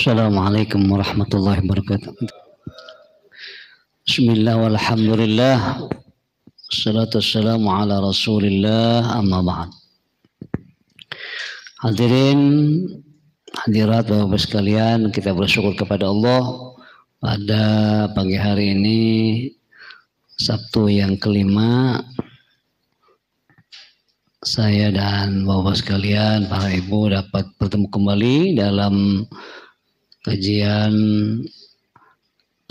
Assalamualaikum warahmatullahi wabarakatuh. Bismillah walhamdulillah. Assalatu wassalamu ala rasulillah amma ba'd. Hadirin, hadirat Bapak-Bapak sekalian, kita bersyukur kepada Allah pada pagi hari ini, Sabtu yang kelima, saya dan Bapak sekalian, para ibu dapat bertemu kembali dalam kajian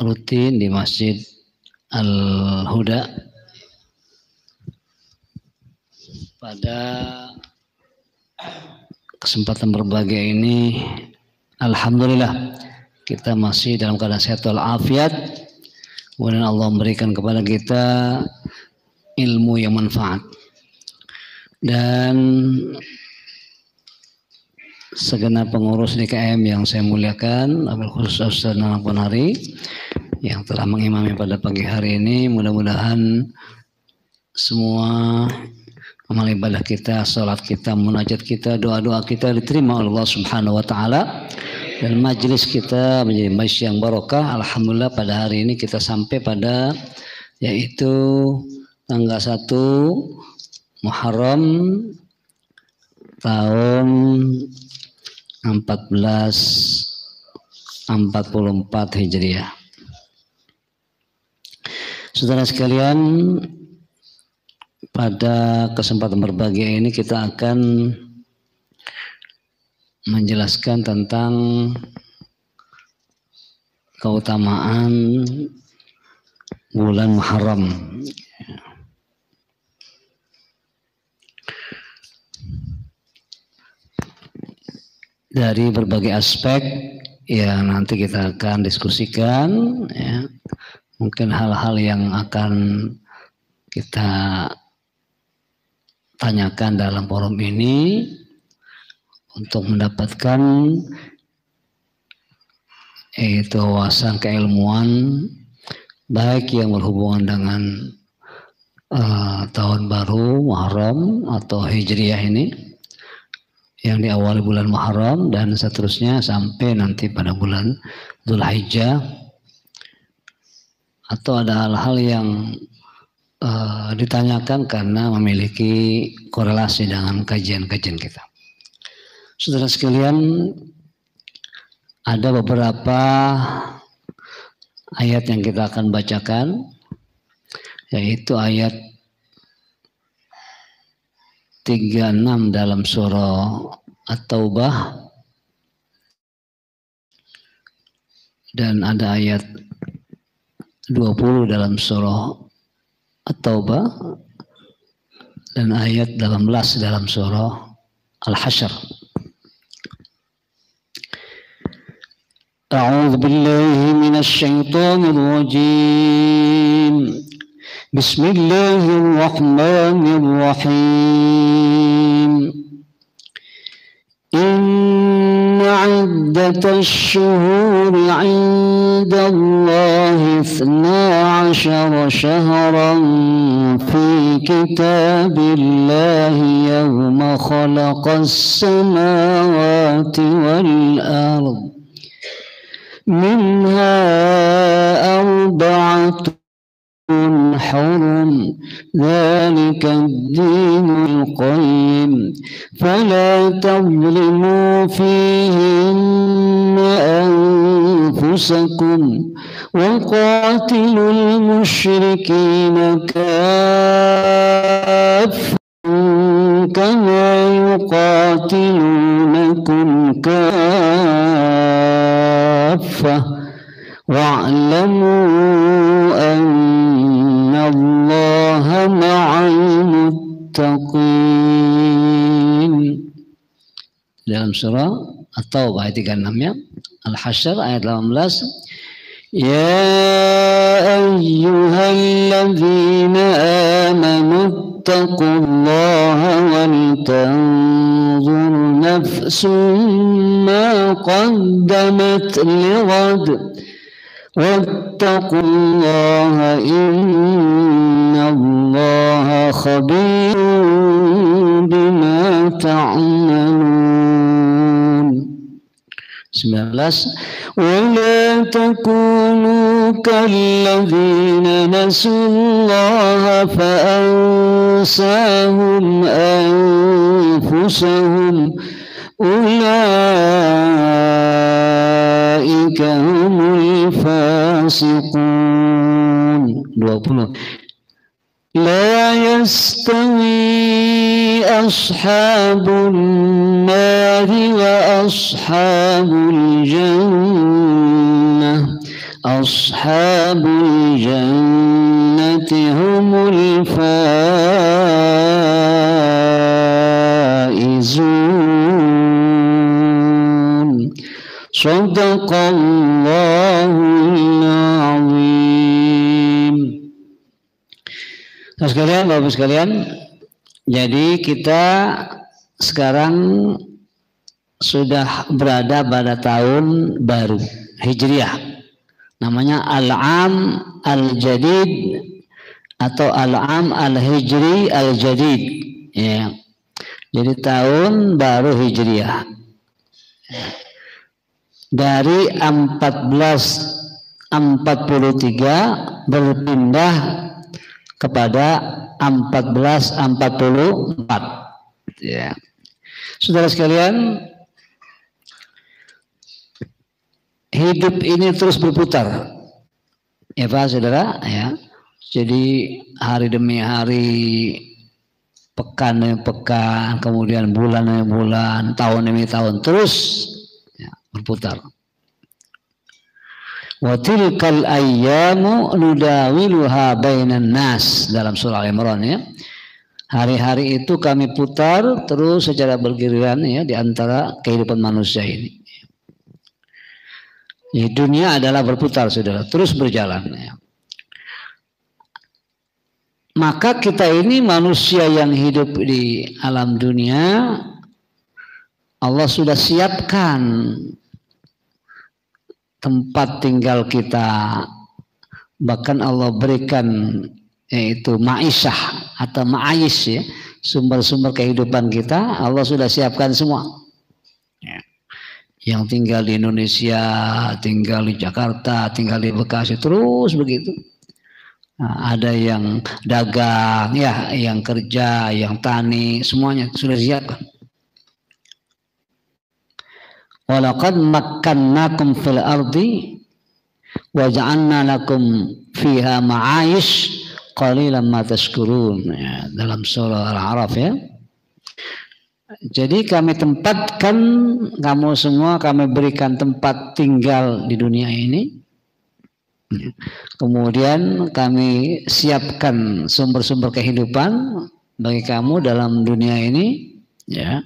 rutin di Masjid Al-Huda. Pada kesempatan berbahagia ini, alhamdulillah kita masih dalam keadaan sehat walafiat. Kemudian Allah memberikan kepada kita ilmu yang manfaat. Dan segenap pengurus DKM yang saya muliakan, wabil khusus Ustaz Nanang Ponari yang telah mengimami pada pagi hari ini, mudah-mudahan semua amal ibadah kita, salat kita, munajat kita, doa-doa kita diterima oleh Allah Subhanahu wa taala dan majelis kita menjadi majelis yang barokah. Alhamdulillah pada hari ini kita sampai pada yaitu tanggal 1 Muharram tahun 1444 Hijriah. Saudara sekalian, pada kesempatan berbahagia ini kita akan menjelaskan tentang keutamaan bulan Muharram. Dari berbagai aspek yang nanti kita akan diskusikan, ya. Mungkin hal-hal yang akan kita tanyakan dalam forum ini untuk mendapatkan itu wawasan keilmuan baik yang berhubungan dengan tahun baru Muharram atau Hijriah ini yang diawali bulan Muharram dan seterusnya sampai nanti pada bulan Dzulhijjah, atau ada hal-hal yang ditanyakan karena memiliki korelasi dengan kajian-kajian kita. Saudara sekalian, ada beberapa ayat yang kita akan bacakan, yaitu ayat 36 dalam surah At-Taubah dan ada ayat 20 dalam surah At-Taubah dan ayat 18 dalam surah Al-Hasyr. A'udzu billahi minasy syaithanir rajim. Bismillahirrahmanirrahim. Inna 'iddatasy syuhuri 'indallahi 12 syahran fi kitabillahi yawma khalaqas samawati wal ardh minha arba'atun حرم ذلك الدين القيم فلا تظلموا فيهن أنفسكم وقاتلوا المشركين كافة كما يقاتلونكم كافة واعلموا أن الله مع المتقين. Dalam surah At-Taubah ayat 36 ya. Al-Hasyr ayat 18. Ya ayyuhalladzina amanu ittaqullaha wal tanzur nafsum ma qaddamat lighad واتقوا الله إن الله خبير بما تعملون. 19. ولا تكونوا كالذين نسوا الله فأنساهم أنفسهم أولئك هم الفاسقون. 20. لا يستوي أصحاب النار وأصحاب الجنة أصحاب الجنة هم الفائزون. صدق الله العظيم. Nah sekalian, Bapak sekalian, jadi kita sekarang sudah berada pada tahun baru Hijriah, namanya Al-Am Al-Jadid atau Al-Am Al-Hijri Al-Jadid, ya. Jadi tahun baru Hijriah dari 1443 berpindah kepada 1444, ya. Saudara sekalian, hidup ini terus berputar, ya Pak Saudara, ya. Jadi hari demi hari, pekan demi pekan, kemudian bulan demi bulan, tahun demi tahun, terus ya, berputar. Wa tilkal ayyamu nudawiluha bainan nas, dalam surah Al-Imran, ya. Hari-hari itu kami putar terus secara bergiliran, ya, di antara kehidupan manusia ini. Ya, dunia adalah berputar, Saudara, terus berjalan, ya. Maka kita ini manusia yang hidup di alam dunia, Allah sudah siapkan tempat tinggal kita, bahkan Allah berikan yaitu ma'isyah atau ma'ayis, ya, sumber-sumber kehidupan kita Allah sudah siapkan semua, ya. Yang tinggal di Indonesia, tinggal di Jakarta, tinggal di Bekasi, terus begitu. Nah, ada yang dagang, ya, yang kerja, yang tani, semuanya sudah disiapkan. Walaqad makkannakum fil ardi wa ja'alna lakum fiha ma'ayish qalilan ma tashkurun, ya, dalam surah Al-A'raf, ya. Jadi kami tempatkan kamu semua, kami berikan tempat tinggal di dunia ini. Kemudian kami siapkan sumber-sumber kehidupan bagi kamu dalam dunia ini, ya.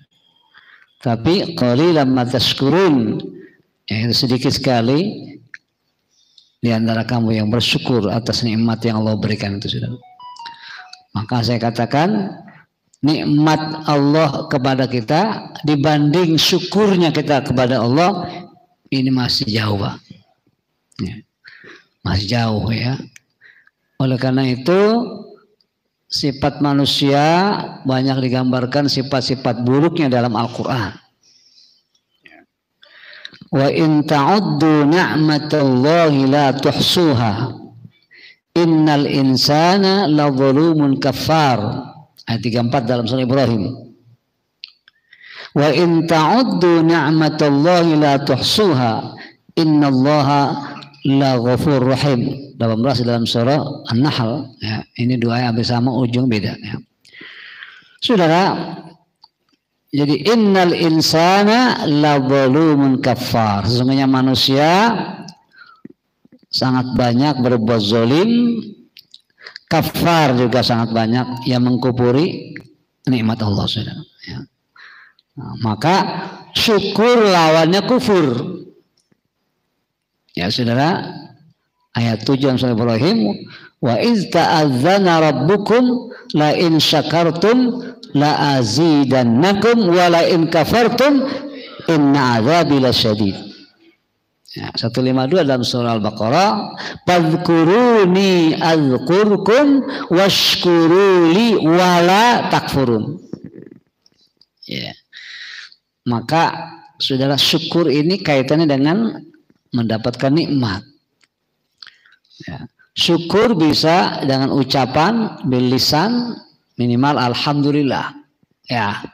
Tapi qalilan ma tashkurun, ya, sedikit sekali di antara kamu yang bersyukur atas nikmat yang Allah berikan itu, Saudara. Maka saya katakan nikmat Allah kepada kita dibanding syukurnya kita kepada Allah ini masih jauh, Pak. Ya, masih jauh, ya. Oleh karena itu sifat manusia banyak digambarkan sifat-sifat buruknya dalam Al-Quran. Wa in ta'uddu ni'matallahi la tuhsuha innal insana la zalumun kafar, ayat 34 dalam surah Ibrahim. Wa in ta'uddu ni'matallahi la tuhsuha innallaha la ghafur rahim, 18 dalam surah An-Nahl, ya. Ini dua ayat bersama, ujung beda, ya. Saudara, jadi innal insana la zalumun kafar, sesungguhnya manusia sangat banyak berbuat zalim, kafar juga sangat banyak yang mengkufuri nikmat Allah, Saudara, ya. Nah, maka syukur lawannya kufur, ya, Saudara. Ayat 7 surah Ibrahim, wa iz ta'adzana rabbukum la in syakartum la azidannakum wa la in kafartum inna azabi lasyadid. Ya, 152 dalam surah Al-Baqarah, fadhkuruni azkurkum washkuruli wala takfurun. Ya. Maka saudara, syukur ini kaitannya dengan mendapatkan nikmat. Ya. Syukur bisa dengan ucapan bil lisan, minimal alhamdulillah. Ya,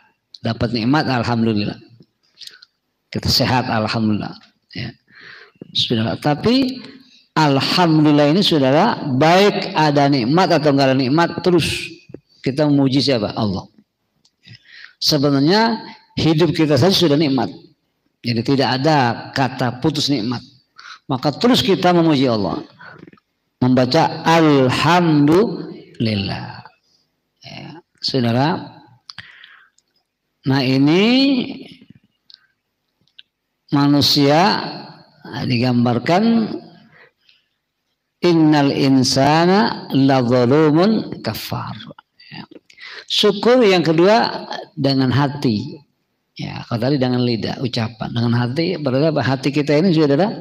dapat nikmat alhamdulillah. Kita sehat alhamdulillah. Ya. Saudara, tapi alhamdulillah ini saudara, baik ada nikmat atau enggak ada nikmat, terus kita memuji siapa? Allah. Sebenarnya hidup kita saja sudah nikmat. Jadi tidak ada kata putus nikmat. Maka terus kita memuji Allah. Membaca alhamdulillah. Ya, saudara. Nah ini manusia digambarkan innal insana ladzalumun kafar. Ya. Syukur yang kedua dengan hati. Ya, kalau tadi dengan lidah, ucapan. Dengan hati, berarti hati kita ini saudara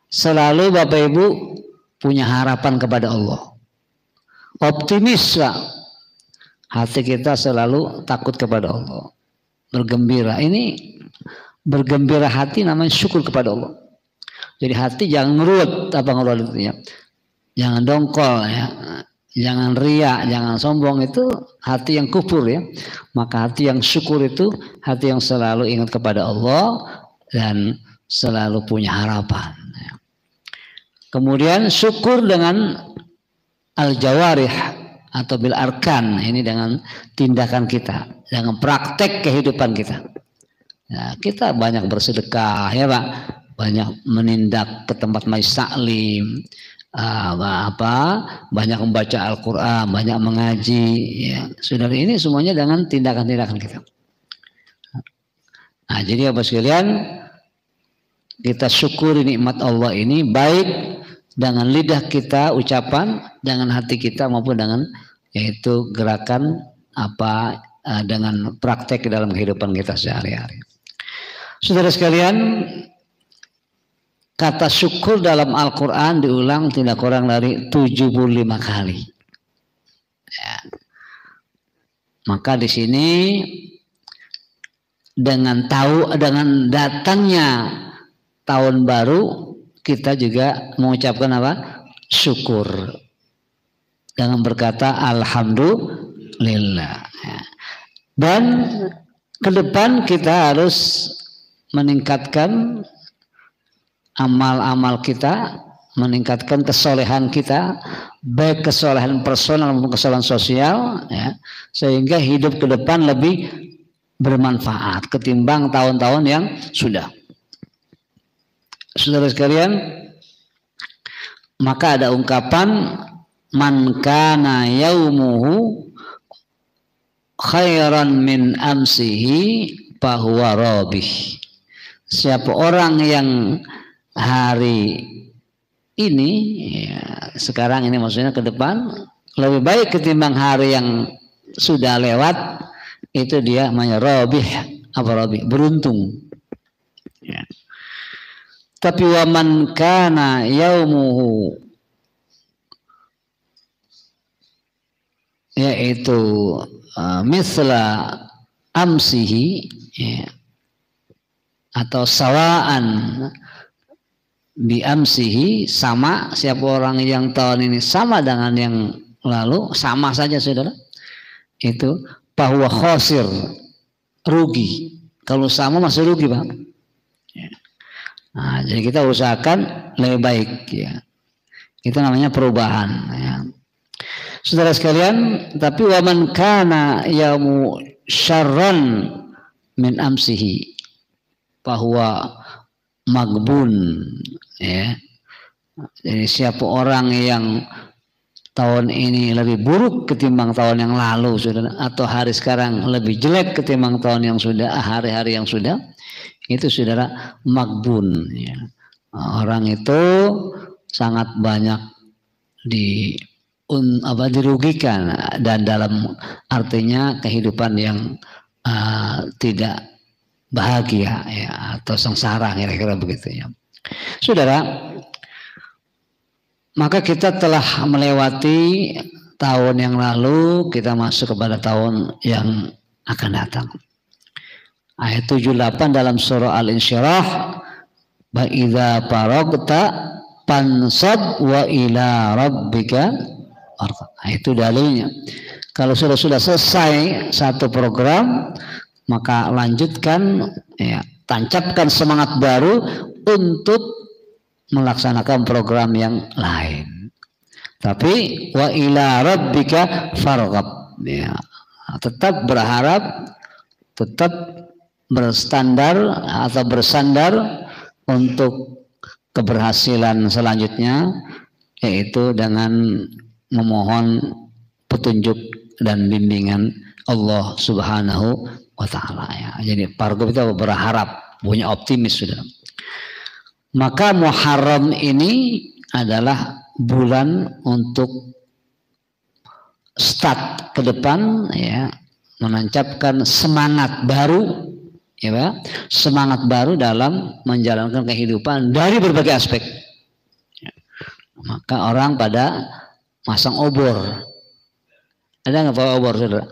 selalu Bapak Ibu punya harapan kepada Allah. Optimis lah. Hati kita selalu takut kepada Allah. Bergembira. Ini bergembira hati namanya syukur kepada Allah. Jadi hati jangan ngerut, apa ngerut itu ya. Jangan dongkol ya. Jangan riak, jangan sombong, itu hati yang kufur ya. Maka hati yang syukur itu hati yang selalu ingat kepada Allah dan selalu punya harapan. Kemudian syukur dengan al-jawarih atau bil arkan, ini dengan tindakan kita, dengan praktek kehidupan kita. Nah, kita banyak bersedekah ya Pak, banyak menindak ke tempat majlis taklim, banyak membaca Al-Quran, banyak mengaji ya. Saudara, ini semuanya dengan tindakan-tindakan kita. Nah, jadi Bapak sekalian, kita syukuri nikmat Allah ini baik dengan lidah kita ucapan, dengan hati kita maupun dengan yaitu gerakan dengan praktek dalam kehidupan kita sehari-hari. Saudara sekalian, kata syukur dalam Al-Quran diulang tidak kurang dari 75 kali. Ya. Maka di sini dengan datangnya tahun baru kita juga mengucapkan apa? Syukur dengan berkata alhamdulillah. Ya. Dan ke depan kita harus meningkatkan amal-amal kita, meningkatkan kesolehan kita, baik kesolehan personal maupun kesolehan sosial, ya, sehingga hidup ke depan lebih bermanfaat ketimbang tahun-tahun yang sudah. Saudara sekalian, maka ada ungkapan man kana yaumuhu khairan min amsihi fahuwa rabih. Siapa orang yang hari ini ya, sekarang ini maksudnya ke depan lebih baik ketimbang hari yang sudah lewat, itu dia namanya rabih, beruntung ya. Tapi waman kana yaumuhu, yaitu misla amsihi ya, atau sawaan bi amsihi, sama. Siapa orang yang tahun ini sama dengan yang lalu, sama saja saudara, itu bahwa khosir, rugi. Kalau sama masih rugi Pak ya. Nah, jadi kita usahakan lebih baik ya. Itu namanya perubahan ya. Saudara sekalian, tapi waman kana yaumu syarran min amsihi bahwa magbun ya. Jadi siapa orang yang tahun ini lebih buruk ketimbang tahun yang lalu saudara, atau hari sekarang lebih jelek ketimbang tahun yang sudah, hari-hari yang sudah, itu saudara magbun ya. Orang itu sangat banyak dirugikan, dan dalam artinya kehidupan yang tidak bahagia ya, atau sengsara kira-kira begitu ya. Saudara, maka kita telah melewati tahun yang lalu, kita masuk kepada tahun yang akan datang. Ayat 78 dalam surah Al-Insyirah, "Wa idza faragta fansab wa ila rabbika farghab." Itu dalilnya. Kalau sudah selesai satu program, maka lanjutkan, ya, tancapkan semangat baru untuk melaksanakan program yang lain. Tapi wa ila rabbika farghab, ya, tetap berharap, tetap bersandar untuk keberhasilan selanjutnya, yaitu dengan memohon petunjuk dan bimbingan Allah Subhanahu wa ta'ala, ya. Jadi farghab itu berharap, punya optimis sudah. Maka Muharram ini adalah bulan untuk start ke depan, ya, menancapkan semangat baru, ya, semangat baru dalam menjalankan kehidupan dari berbagai aspek. Maka orang pada masang obor. Ada nggak pakai obor, saudara?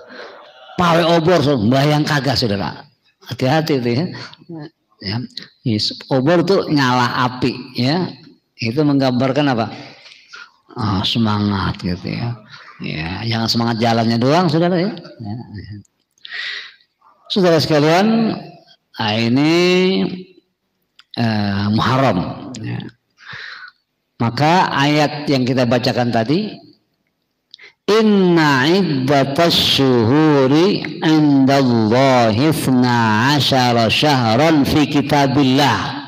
Pakai obor, bayang kagak, saudara. Hati-hati itu, ya. Ya. Obor itu nyala api, ya. Itu menggambarkan apa? Semangat gitu, ya. Ya, jangan semangat jalannya doang, saudara, ya. Saudara sekalian, ini Muharram, ya. Maka ayat yang kita bacakan tadi, inna iddatash syuhuri indallahi 12 syahran fi kitabillah.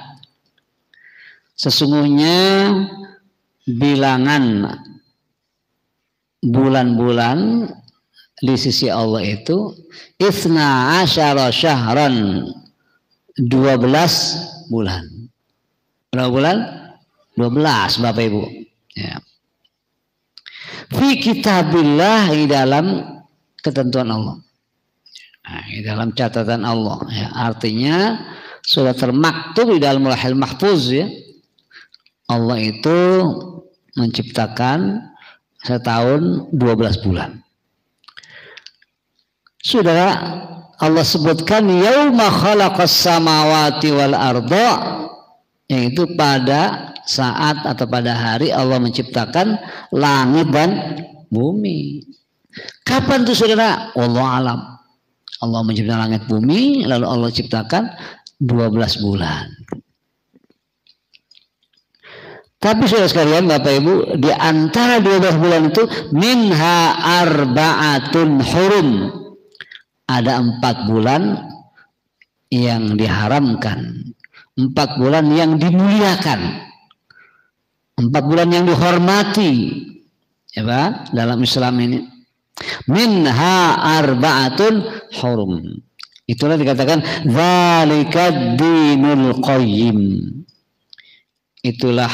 Sesungguhnya bilangan bulan-bulan di sisi Allah itu 12 syahran, 12 bulan. Berapa bulan? 12, Bapak Ibu, ya. Fi kitabillah, di dalam ketentuan Allah, nah, di dalam catatan Allah, ya. Artinya sudah termaktub di dalam Lauhul Mahfuz, ya. Allah itu menciptakan setahun 12 bulan. Saudara, Allah sebutkan yauma khalaqas samawati wal arda, yaitu pada saat atau pada hari Allah menciptakan langit dan bumi. Kapan itu, saudara? Allah alam. Allah menciptakan langit bumi, lalu Allah ciptakan 12 bulan. Tapi saudara sekalian, Bapak Ibu, di antara 12 bulan itu minha arba'atun hurum. Ada 4 bulan yang diharamkan, 4 bulan yang dimuliakan, 4 bulan yang dihormati, ya Pak, dalam Islam ini. Minha arba'atun hurum. Itulah dikatakan zalikad dinul qayyim. Itulah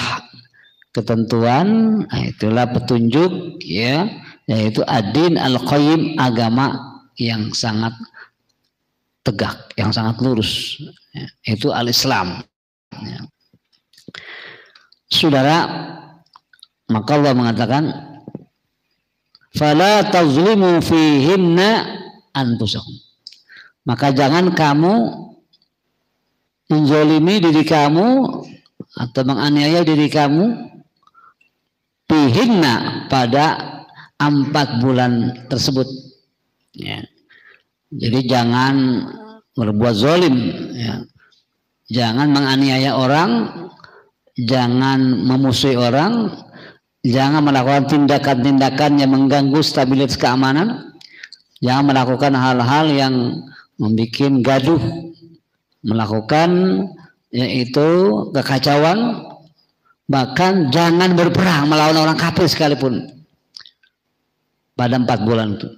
ketentuan, itulah petunjuk, ya, yaitu ad-din al-qayyim, agama yang sangat tegak, yang sangat lurus, ya, itu al-Islam, ya. Saudara, maka Allah mengatakan fala tazlimu fihinna anfusakum, maka jangan kamu menzalimi diri kamu atau menganiaya diri kamu fihinna, pada 4 bulan tersebut, ya. Jadi jangan berbuat zalim, ya. Jangan menganiaya orang, jangan memusuhi orang, jangan melakukan tindakan-tindakan yang mengganggu stabilitas keamanan, jangan melakukan hal-hal yang membuat gaduh, melakukan yaitu kekacauan, bahkan jangan berperang melawan orang kafir sekalipun pada 4 bulan itu.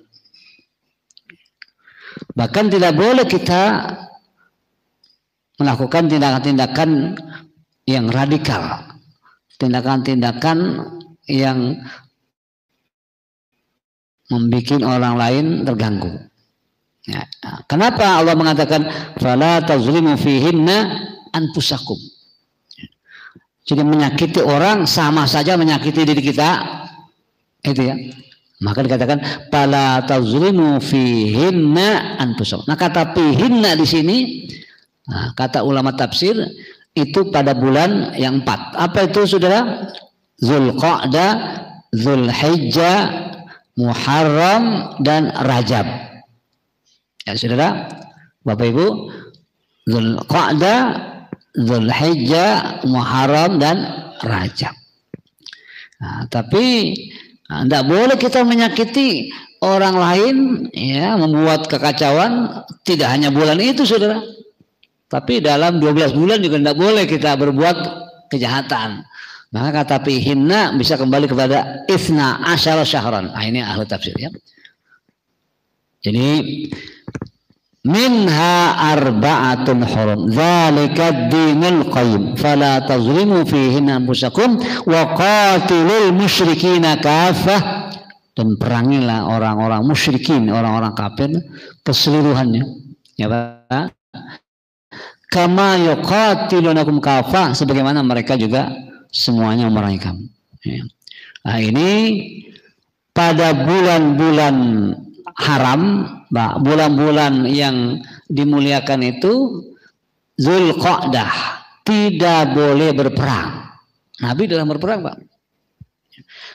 Bahkan tidak boleh kita melakukan tindakan-tindakan yang radikal, tindakan-tindakan yang membuat orang lain terganggu. Ya. Kenapa Allah mengatakan fala tazlimu fihinna anfusakum? Jadi menyakiti orang sama saja menyakiti diri kita, itu ya. Maka dikatakan fala tazlimu fihinna anfusakum. Nah, kata fihinna di sini, nah, kata ulama tafsir itu pada bulan yang 4. Apa itu saudara? Zulqa'dah, Zulhijjah, Muharram dan Rajab. Ya saudara, Bapak Ibu, Zulqa'dah, Zulhijjah, Muharram dan Rajab. Nah, tapi tidak boleh kita menyakiti orang lain, ya, membuat kekacauan. Tidak hanya bulan itu, saudara, tapi dalam 12 bulan juga tidak boleh kita berbuat kejahatan. Maka kata fihinna bisa kembali kepada itsna asyara syahran. Nah, ini ahli tafsir, ya. Jadi minha arba'atun hurum dzalika dinul qayyim fala tazlimu fihinna anfusakum wa qatilul musyrikina kaffah, dan perangilah orang-orang musyrikin, orang-orang kafir keseluruhannya, ya Pak, kama yuqatilunakum kaffah, sebagaimana mereka juga semuanya memerangi kamu, ya. Nah, ini pada bulan-bulan haram, bulan-bulan yang dimuliakan itu Zulqa'dah tidak boleh berperang. Nabi dalam berperang, Pak.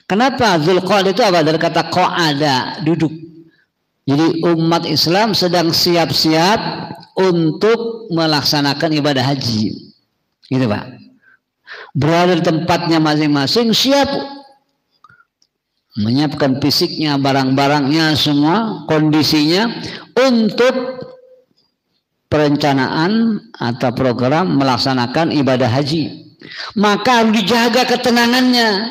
Kenapa? Zulqa'dah itu apa? Dari kata qa'ada, duduk. Jadi umat Islam sedang siap-siap untuk melaksanakan ibadah haji, gitu Pak. Berada di tempatnya masing-masing, siap menyiapkan fisiknya, barang-barangnya, semua kondisinya untuk perencanaan atau program melaksanakan ibadah haji. Maka harus dijaga ketenangannya,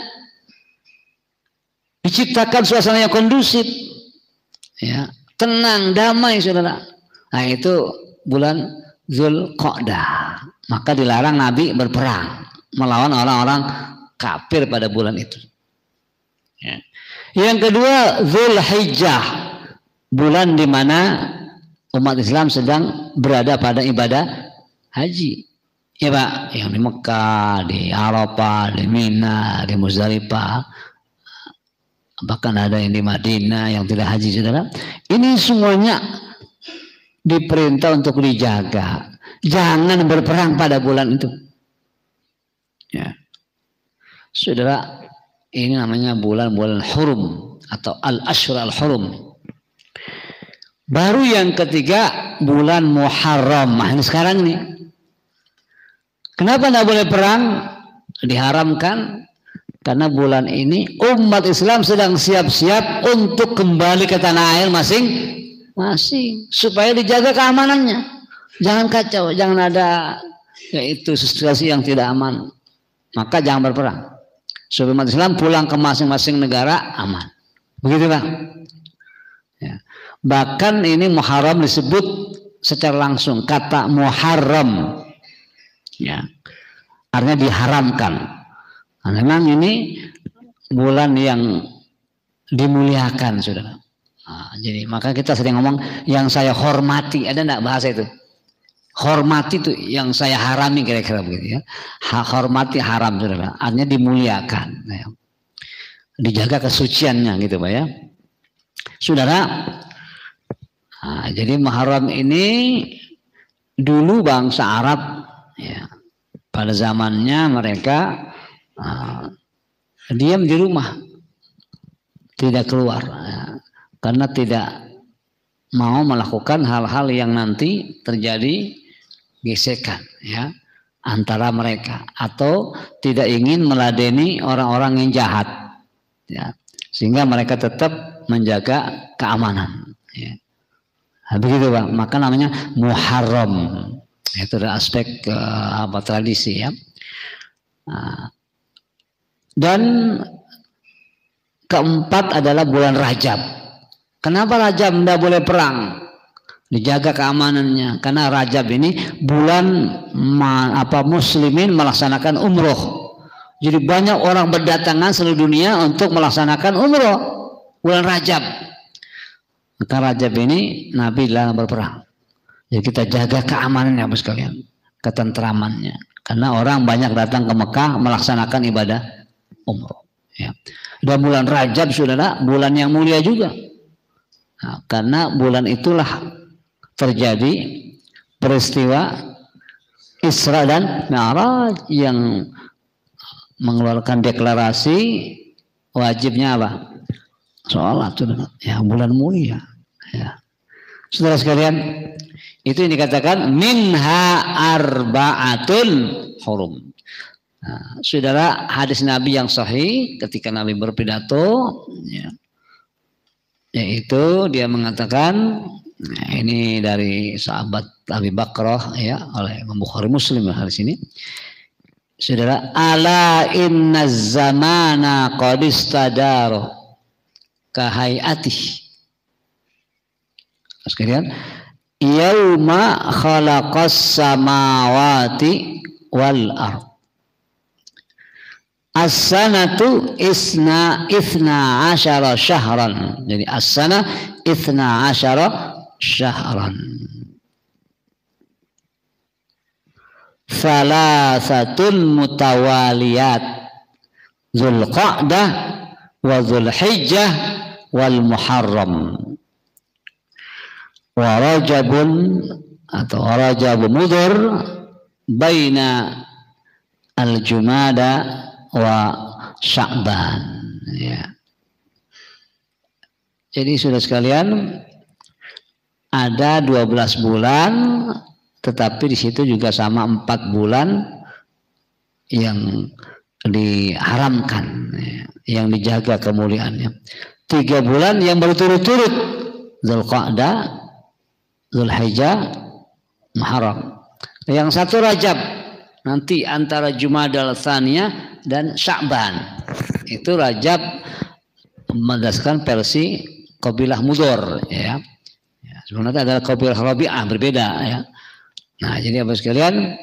diciptakan suasana yang kondusif, ya, tenang, damai, saudara. Nah, itu bulan Zulqa'dah. Maka dilarang Nabi berperang melawan orang-orang kafir pada bulan itu, ya. Yang kedua Zulhijjah, bulan di mana umat Islam sedang berada pada ibadah haji, ya Pak, yang di Mekah, di Arafah, di Mina, di Muzdalifah, bahkan ada yang di Madinah yang tidak haji, saudara. Ini semuanya diperintah untuk dijaga, jangan berperang pada bulan itu, ya saudara. Ini namanya bulan-bulan hurum atau al-ashhur al-hurum. Baru yang ketiga bulan Muharram. Nah, ini sekarang nih. Kenapa tidak boleh perang? Diharamkan karena bulan ini umat Islam sedang siap-siap untuk kembali ke tanah air masing-masing, supaya dijaga keamanannya. Jangan kacau, jangan ada yaitu situasi yang tidak aman. Maka jangan berperang, supaya umat Islam pulang ke masing-masing negara aman. Begitu Pak, ya. Bahkan ini Muharram disebut secara langsung kata Muharram, ya, artinya diharamkan. Nah, memang ini bulan yang dimuliakan, saudara. Nah, jadi maka kita sering ngomong yang saya hormati, ada enggak bahasa itu? Hormati itu yang saya harami, kira-kira begitu, ya. Hormati haram, saudara, artinya dimuliakan, ya. Dijaga kesuciannya, gitu Pak, ya saudara. Nah, jadi Muharram ini dulu bangsa Arab, ya, pada zamannya mereka diam di rumah, tidak keluar, ya, karena tidak mau melakukan hal-hal yang nanti terjadi gesekan, ya, antara mereka, atau tidak ingin meladeni orang-orang yang jahat, ya, sehingga mereka tetap menjaga keamanan, ya. Nah, begitu Pak, maka namanya Muharram. Itu adalah aspek tradisi, ya. Nah, dan keempat adalah bulan Rajab. Kenapa Rajab tidak boleh perang? Dijaga keamanannya, karena Rajab ini bulan muslimin melaksanakan umroh. Jadi banyak orang berdatangan seluruh dunia untuk melaksanakan umroh bulan Rajab. Maka Rajab ini Nabi dilarang berperang. Jadi kita jaga keamanannya, Bapak sekalian, ketentramannya, karena orang banyak datang ke Mekah melaksanakan ibadah umroh, Ya. Dan bulan Rajab, saudara, bulan yang mulia juga. Nah, karena bulan itulah terjadi peristiwa Isra dan Mi'raj yang mengeluarkan deklarasi wajibnya apa? Sholat, saudara. Ya, bulan mulia. Ya. Saudara sekalian, itu yang dikatakan minha arba'atun hurum. Nah, saudara, hadis Nabi yang sahih ketika Nabi berpidato, ya, yaitu dia mengatakan, nah, ini dari sahabat Abi Bakrah ya, oleh Imam Bukhari Muslim hadis ini. Saudara, ala inna zamana qad istadara kahayatih. Sekalian, yauma khalaqas samawati wal ardh. As-sanatu ithna asyara syahran. Jadi as-sana ithna asyara syahran. Salasatun mutawaliyat. Dzulqa'dah wa Dzulhijjah wal Muharram. Wa Rajabun atau Rajab Mudhar baina al-Jumada wa Sya'ban, ya. Jadi sudah sekalian, ada 12 bulan, tetapi di situ juga sama 4 bulan yang diharamkan, ya, yang dijaga kemuliaannya. 3 bulan yang berturut-turut, Dzulqa'dah, Dzulhijjah, Muharram. Yang 1 Rajab, nanti antara Jumadal Tsaniyah dan Sya'ban. Itu Rajab berdasarkan versi kabilah Mudhar, ya. Ya, sebenarnya adalah kabilah Rabi'ah, berbeda, ya. Nah, jadi apa sekalian,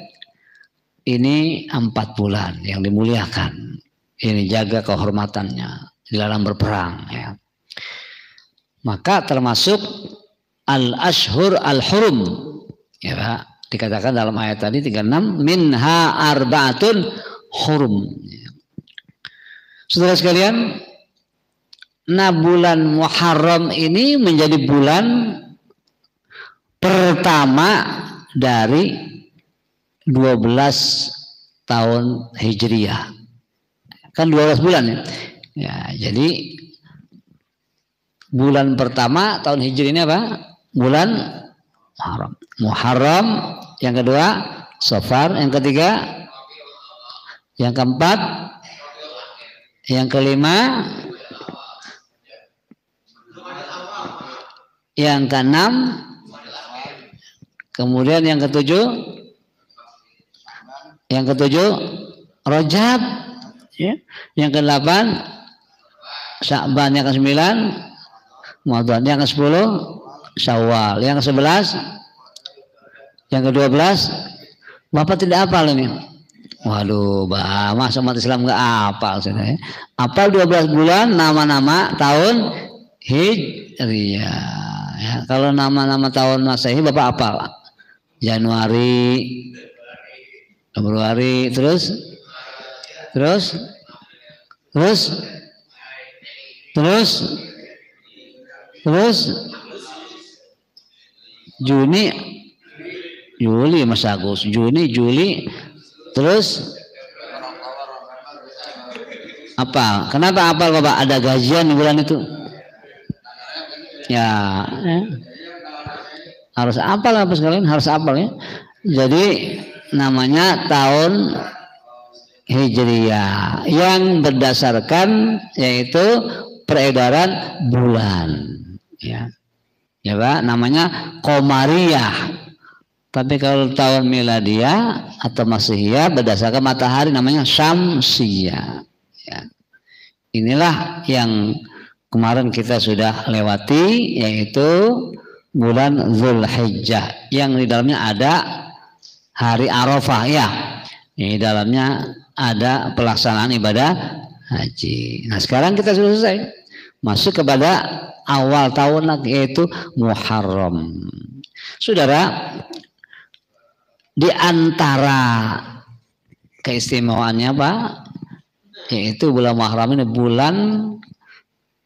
ini 4 bulan yang dimuliakan. Ini jaga kehormatannya, dilarang berperang, ya. Maka termasuk al-ashhur al-hurum, ya Pak. Dikatakan dalam ayat tadi 36, minha arba'atun hurum. Saudara sekalian, nah bulan Muharram ini menjadi bulan pertama dari 12 tahun Hijriyah. Kan 12 bulan ya. Ya, jadi bulan pertama tahun Hijri ini apa? Bulan Muharram. Muharram, yang kedua Safar, yang ketiga, yang keempat, yang kelima, yang keenam, kemudian yang ketujuh Rajab, ya. Yang kedelapan Sya'ban, yang ke-9 Ramadan, yang ke-10 Syawal, yang ke-11, yang ke-12 Bapak tidak hafal ini. Waduh, masa umat Islam nggak hafal? Hafal 12 bulan nama-nama tahun Hijriyah. Ya, kalau nama-nama tahun Masehi Bapak hafal. Januari, Februari, terus Juni, Juli, Mas Agus, Juni, Juli, terus apa? Kenapa apal Bapak? Ada gajian di bulan itu? Ya, harus apal apa sekalian? Harus apal ya. Jadi namanya tahun Hijriyah yang berdasarkan yaitu peredaran bulan, ya. Ya Pak, namanya Qamariyah. Tapi kalau tahun Miladiyah atau Masihiyah berdasarkan matahari namanya Syamsiyah. Ya. Inilah yang kemarin kita sudah lewati, yaitu bulan Dzulhijjah yang di dalamnya ada hari Arafah, ya. Di dalamnya ada pelaksanaan ibadah haji. Nah, sekarang kita sudah selesai. Masuk kepada awal tahun lagi, yaitu Muharram. Saudara, di antara keistimewaannya Pak, yaitu bulan Muharram ini bulan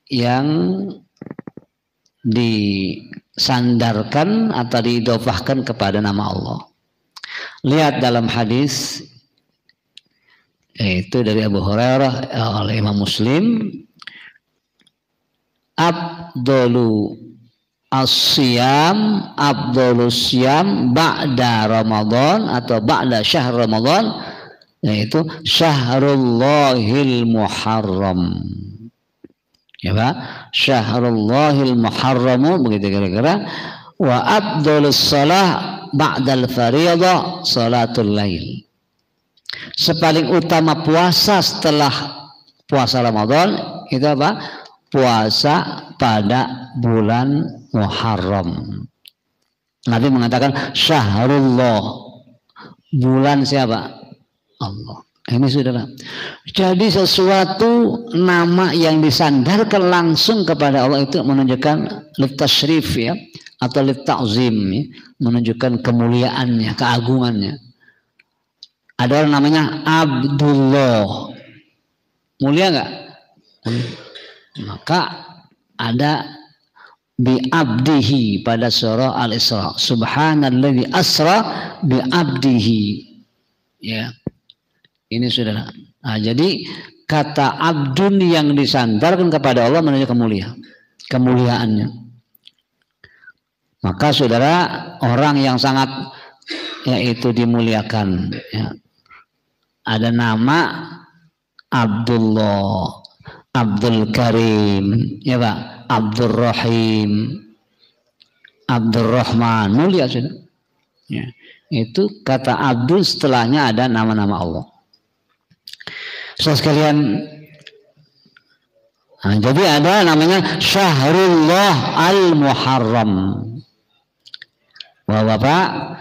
yang disandarkan atau diidhofahkan kepada nama Allah. Lihat dalam hadis yaitu dari Abu Hurairah oleh Imam Muslim, Abdulus siyam ba'da Ramadan atau ba'da syahr Ramadan, yaitu Syahrullahil Muharram. Ya Pak, Syahrullahil Muharram, begitu kira-kira. Wa afdhalus shalah ba'dal fardhah salatul lail. Sepaling utama puasa setelah puasa Ramadan itu apa? Puasa pada bulan Muharram. Nabi mengatakan Syahrullah, bulan siapa? Allah. Ini saudara. Jadi sesuatu nama yang disandarkan langsung kepada Allah itu menunjukkan litasyrif ya, atau litazim ya, menunjukkan kemuliaannya, keagungannya. Ada orang namanya Abdullah, mulia nggak? Maka ada bi abdihi pada surah Al-Isra, subhanalladzi asra bi abdihi. Ya, ini saudara. Nah, jadi kata abdun yang disandarkan kepada Allah menunjukkan kemuliaannya. Maka saudara, orang yang sangat yaitu dimuliakan ya, ada nama Abdullah, Abdul Karim, ya Pak, Abdul Rahim, Abdul Rahman, mulia sudah. Ya, itu kata Abdul setelahnya ada nama-nama Allah. Saudara sekalian, nah, jadi ada namanya Syahrullah Al-Muharram. Wah Bapak,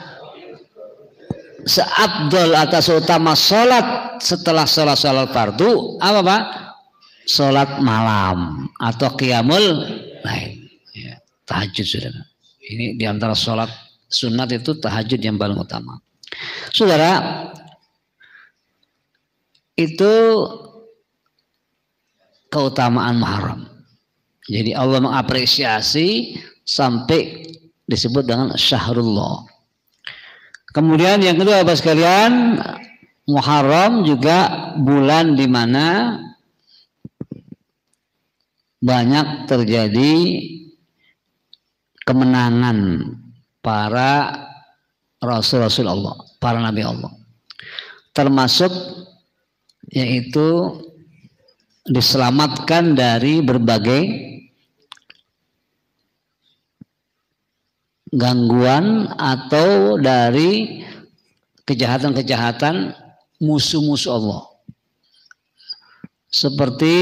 seabdul atas utama sholat setelah sholat fardu apa Pak? Sholat malam atau qiyamul lail ya, tahajud saudara. Ini diantara sholat sunat itu tahajud yang paling utama. Saudara, itu keutamaan Muharram. Jadi Allah mengapresiasi sampai disebut dengan Syahrullah. Kemudian yang kedua Bapak sekalian, Muharram juga bulan di mana banyak terjadi kemenangan para rasul-rasul Allah, para nabi Allah. Termasuk yaitu diselamatkan dari berbagai gangguan atau dari kejahatan-kejahatan musuh-musuh Allah. Seperti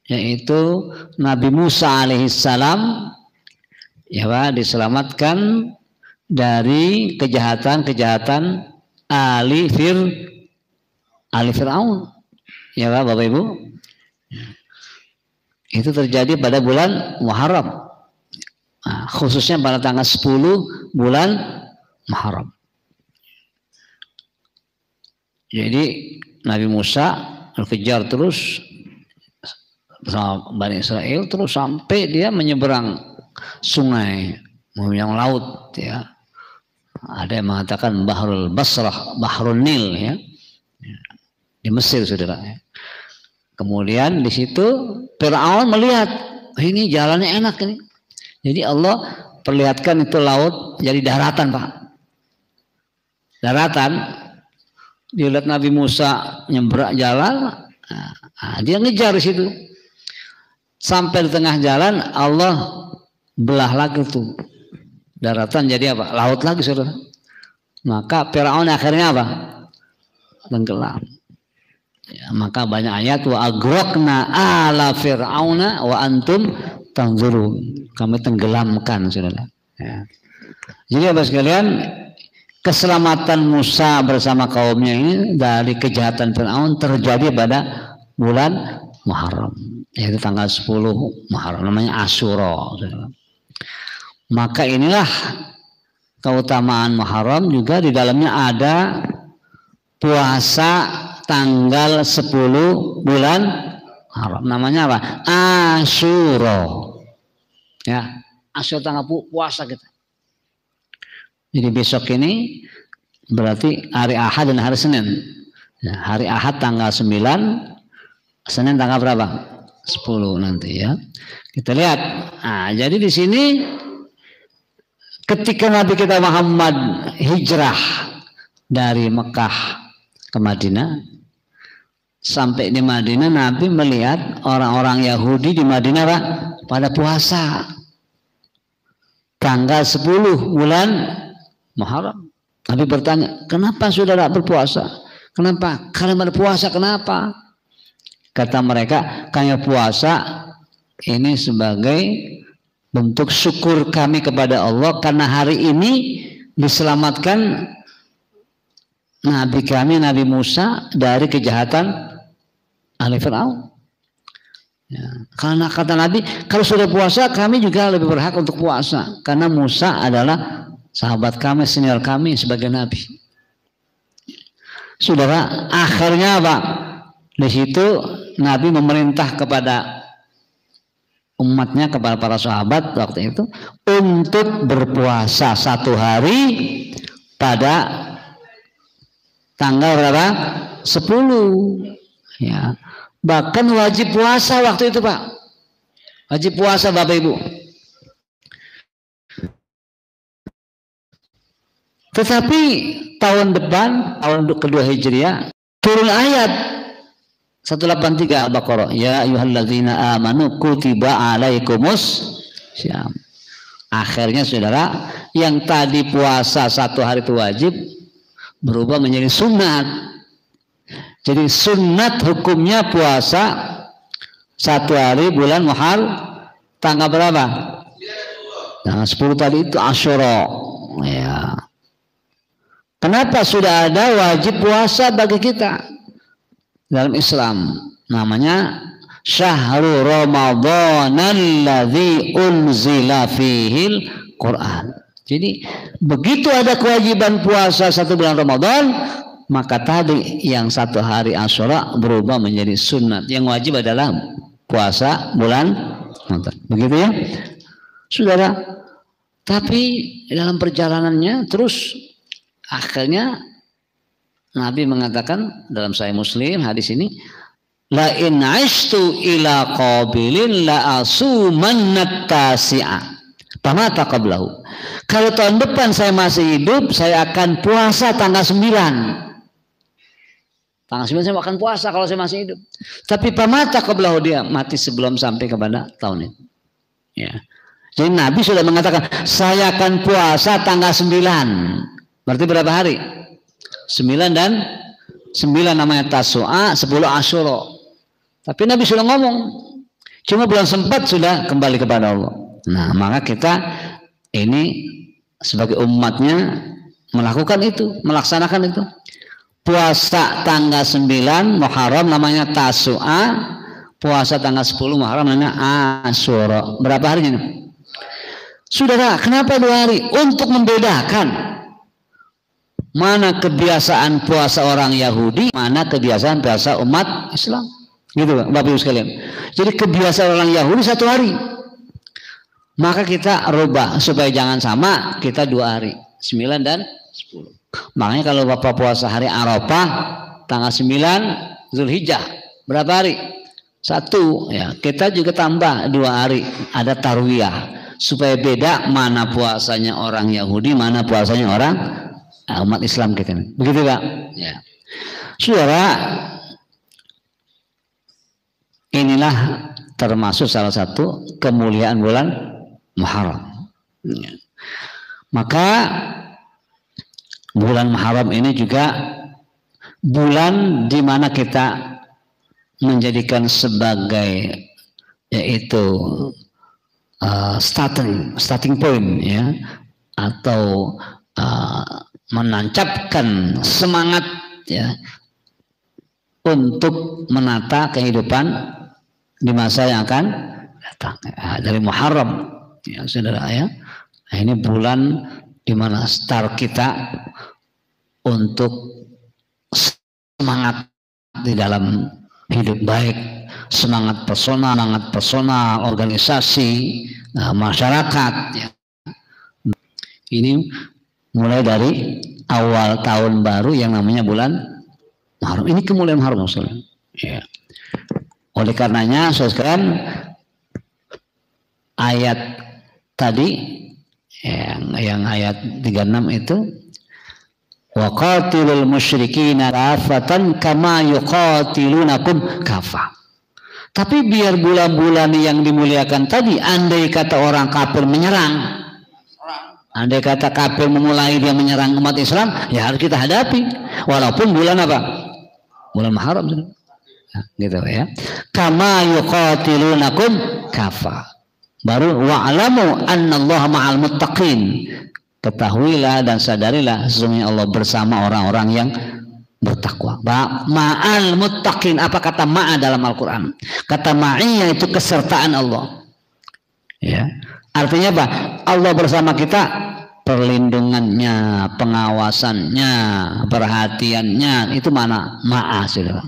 yaitu Nabi Musa alaihissalam ya Pak, diselamatkan dari kejahatan-kejahatan ahli Fir'aun. Ya Pak, Bapak Ibu. Itu terjadi pada bulan Muharram. Nah, khususnya pada tanggal 10 bulan Muharram. Jadi Nabi Musa berkejar terus bersama Bani Israel terus sampai dia menyeberang sungai, yang laut ya. Ada yang mengatakan Bahrul Basrah, Bahrul Nil ya. Di Mesir saudara. Kemudian di situ Fir'aun melihat ini jalannya enak ini. Jadi Allah perlihatkan itu laut jadi daratan Pak. Daratan. Dia lihat Nabi Musa nyebrang jalan, dia ngejar di situ. Sampai di tengah jalan Allah belah lagi tuh daratan jadi apa? Laut lagi saudara. Maka Fir'aun akhirnya apa? Tenggelam. Ya, maka banyak ayat wa agrokna ala fir'auna wa antum tanzurun. Kami tenggelamkan saudara. Ya. Jadi apa sekalian, keselamatan Musa bersama kaumnya ini dari kejahatan Fir'aun terjadi pada bulan Muharram, yaitu tanggal 10 Muharram, namanya Asyura. Saudara. Maka inilah keutamaan Muharram, juga di dalamnya ada puasa tanggal 10 bulan Muharram. Namanya apa? Asyura. Ya, Asyura tanggal puasa kita. Jadi besok ini berarti hari Ahad dan hari Senin. Ya, hari Ahad tanggal 9, Senin tanggal berapa? 10 nanti ya. Kita lihat. Nah, jadi di sini ketika Nabi kita Muhammad hijrah dari Mekah ke Madinah, sampai di Madinah Nabi melihat orang-orang Yahudi di Madinah Pak, pada puasa tanggal 10 bulan Muharram. Nabi bertanya, kenapa saudara berpuasa? Kenapa? Kalian berpuasa kenapa? Kata mereka, kami puasa ini sebagai bentuk syukur kami kepada Allah karena hari ini diselamatkan Nabi kami, Nabi Musa dari kejahatan ahli Fir'aun. Ya, karena kata Nabi, kalau sudah puasa kami juga lebih berhak untuk puasa karena Musa adalah sahabat kami, senior kami sebagai Nabi. Saudara, akhirnya Pak, di situ Nabi memerintah kepada umatnya, kepada para sahabat waktu itu untuk berpuasa 1 hari pada tanggal berapa? 10. Ya. Bahkan wajib puasa waktu itu Pak. Wajib puasa Bapak Ibu. Tetapi tahun depan, tahun kedua Hijriah, turun ayat 183 Al-Baqarah. Ya ayyuhalladzina amanu kutiba alaikumus syiyam. Akhirnya saudara, yang tadi puasa 1 hari itu wajib berubah menjadi sunat. Jadi sunat hukumnya puasa 1 hari bulan Muharram tanggal berapa? Tanggal 10 tadi itu Asyura. Ya. Kenapa sudah ada wajib puasa bagi kita dalam Islam? Namanya Syahrul Ramadan alladzi unzila fihil Quran. Jadi begitu ada kewajiban puasa 1 bulan Ramadan, maka tadi yang 1 hari Asyura berubah menjadi sunat. Yang wajib adalah puasa bulan Ramadan. Begitu ya, saudara. Tapi dalam perjalanannya terus akhirnya Nabi mengatakan dalam Sahih Muslim hadis ini, la in aishtu ila qabilin la asumannat tasi'a pamata qablahu. Kalau tahun depan saya masih hidup, saya akan puasa tanggal 9. Tanggal 9 saya akan puasa kalau saya masih hidup. Tapi pamata qablahu, dia mati sebelum sampai kepada tahun ini. Ya. Jadi Nabi sudah mengatakan saya akan puasa tanggal 9. Berarti berapa hari? 9 dan 9 namanya Tasu'a, 10 Asyura. Tapi Nabi sudah ngomong, cuma belum sempat sudah kembali kepada Allah. Nah, maka kita ini sebagai umatnya melakukan itu, melaksanakan itu. Puasa tanggal 9 Muharram namanya Tasu'a, puasa tanggal 10 Muharram namanya Asyura. Berapa harinya? Saudara, kenapa 2 hari? Untuk membedakan mana kebiasaan puasa orang Yahudi, mana kebiasaan puasa umat Islam. Gitu Bapak Ibu sekalian. Jadi kebiasaan orang Yahudi 1 hari. Maka kita rubah supaya jangan sama, kita 2 hari. 9 dan 10. Makanya kalau Bapak puasa hari Arafah tanggal 9 Zulhijjah, berapa hari? 1 ya. Kita juga tambah 2 hari, ada tarwiyah supaya beda mana puasanya orang Yahudi, mana puasanya orang umat Islam kita. Begitu Pak. Ya. Saudara, inilah termasuk salah satu kemuliaan bulan Muharram. Ya. Maka bulan Muharram ini juga bulan di mana kita menjadikan sebagai yaitu starting point ya, atau menancapkan semangat ya untuk menata kehidupan di masa yang akan datang dari Muharram ya saudara ya. Nah, ini bulan di mana start kita untuk semangat semangat di dalam hidup baik, semangat personal, organisasi, masyarakat. Ya. Ini mulai dari awal tahun baru yang namanya bulan Muharram. Ini kemuliaan Muharram. Ya. Oleh karenanya, saudara, ayat tadi yang ayat 36 itu, waqatilul musyrikina kafatan kama yuqatilunakum kafah. Tapi biar bulan-bulan yang dimuliakan tadi, andai kata orang kafir menyerang, andai kata kafir memulai dia menyerang umat Islam, ya harus kita hadapi. Walaupun bulan apa? Bulan Muharram. Nah, gitu ya. Kama yuqatilunakum kafah. Baru wa'lamu annallaha ma'al muttaqin. Ketahuilah dan sadarilah sesungguhnya Allah bersama orang-orang yang bertakwa. Ma'al muttaqin, apa kata ma'a dalam Al-Quran? Kata ma'iyah itu kesertaan Allah. Ya. Artinya apa? Allah bersama kita, perlindungannya, pengawasannya, perhatiannya, itu mana? Ma'a, saudara.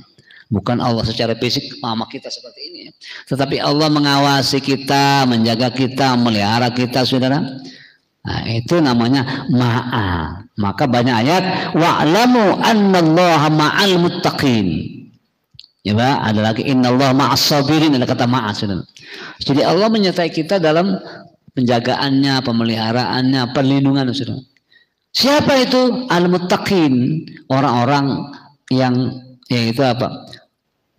Bukan Allah secara fisik sama kita seperti ini, tetapi Allah mengawasi kita, menjaga kita, melihara kita, saudara. Nah, itu namanya ma'a. Maka banyak ayat wa'lamu annallaha ma'al muttaqin. Ya, ada lagi innallaha ma'as sabirin, ada kata ma'a, saudara. Jadi Allah menyertai kita dalam penjagaannya, pemeliharaannya, perlindungan, saudara. Siapa itu al-muttaqin? Orang-orang yang yaitu apa?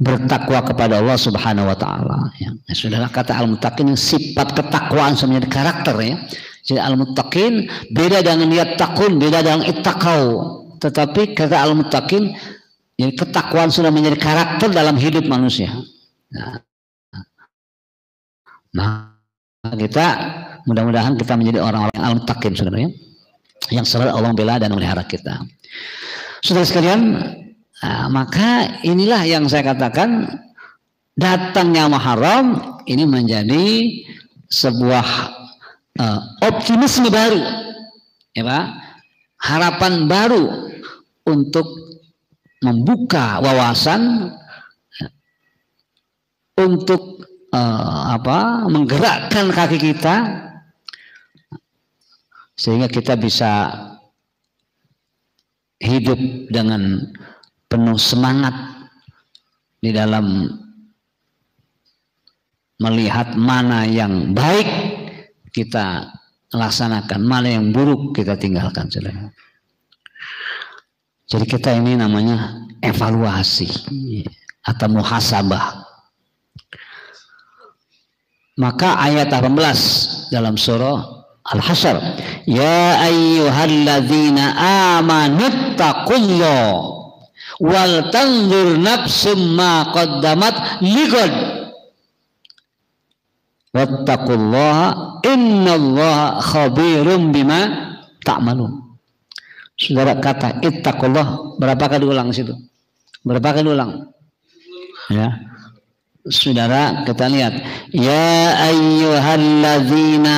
Bertakwa kepada Allah Subhanahu wa taala. Ya. Saudara, kata al-muttaqin sifat ketakwaan sebenarnya karakter ya. Jadi al-muttaqin beda dengan yattaqun, beda dengan ittaqau. Tetapi kata al-muttaqin, jadi ketakwaan sudah menjadi karakter dalam hidup manusia. Nah, kita mudah-mudahan kita menjadi orang-orang al-muttaqin, saudara ya. Yang selalu Allah bela dan memelihara kita. Saudara sekalian, maka inilah yang saya katakan, datangnya Muharram ini menjadi sebuah optimisme baru, ya Pak, harapan baru untuk membuka wawasan, untuk menggerakkan kaki kita sehingga kita bisa hidup dengan penuh semangat di dalam melihat mana yang baik kita laksanakan, mana yang buruk kita tinggalkan, saudara. Jadi kita ini namanya evaluasi atau muhasabah. Maka ayat 18 dalam surah Al-Hasyr, ya ayyuhalladzina amanu taqullaha wal tanzur nafsum ma qaddamat lighad wattaqullaha innallaha khabirum bima ta'malun. Saudara, kata ittaqullah berapa kali ulang situ? Berapa kali ulang? Ya. Saudara, kita lihat, ya ayyuhalladzina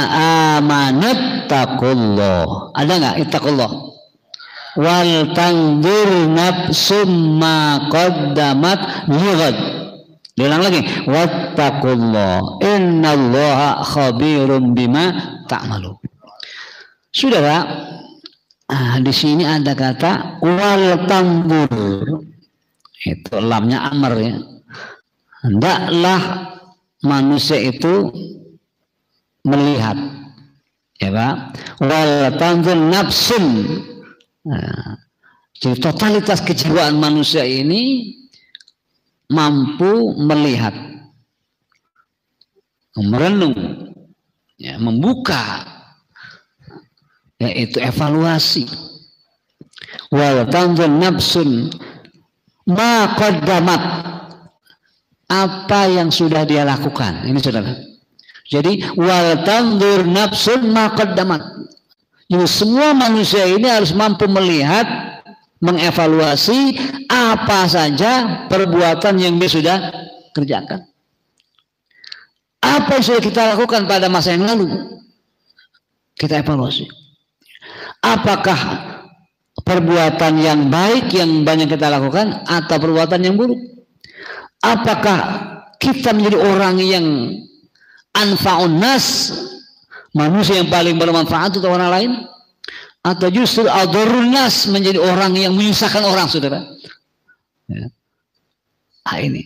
amanu taqullah. Ada enggak ittaqullah? Wal tanzur nafsum ma qaddamat lighad. Diulang lagi, wattaqullah innallaha khabirum bima ta'malun. Saudara, di sini ada kata wal tanzur. Itu lamnya amr ya. Hendaklah manusia itu melihat, ya Pak. Wal tanzur nafsun. Nah, jadi totalitas kejiwaan manusia ini mampu melihat, merenung, ya, membuka, yaitu evaluasi. Wal tanzur nafsun ma qaddamat, apa yang sudah dia lakukan. Ini saudara. Jadi wal tanzur nafsun ma qaddamat. Jadi semua manusia ini harus mampu melihat, mengevaluasi apa saja perbuatan yang dia sudah kerjakan. Apa yang sudah kita lakukan pada masa yang lalu, kita evaluasi. Apakah perbuatan yang baik yang banyak kita lakukan atau perbuatan yang buruk? Apakah kita menjadi orang yang anfa'un nas, manusia yang paling bermanfaat untuk orang lain, atau justru adharrun nas, menjadi orang yang menyusahkan orang, saudara? Ya. Ini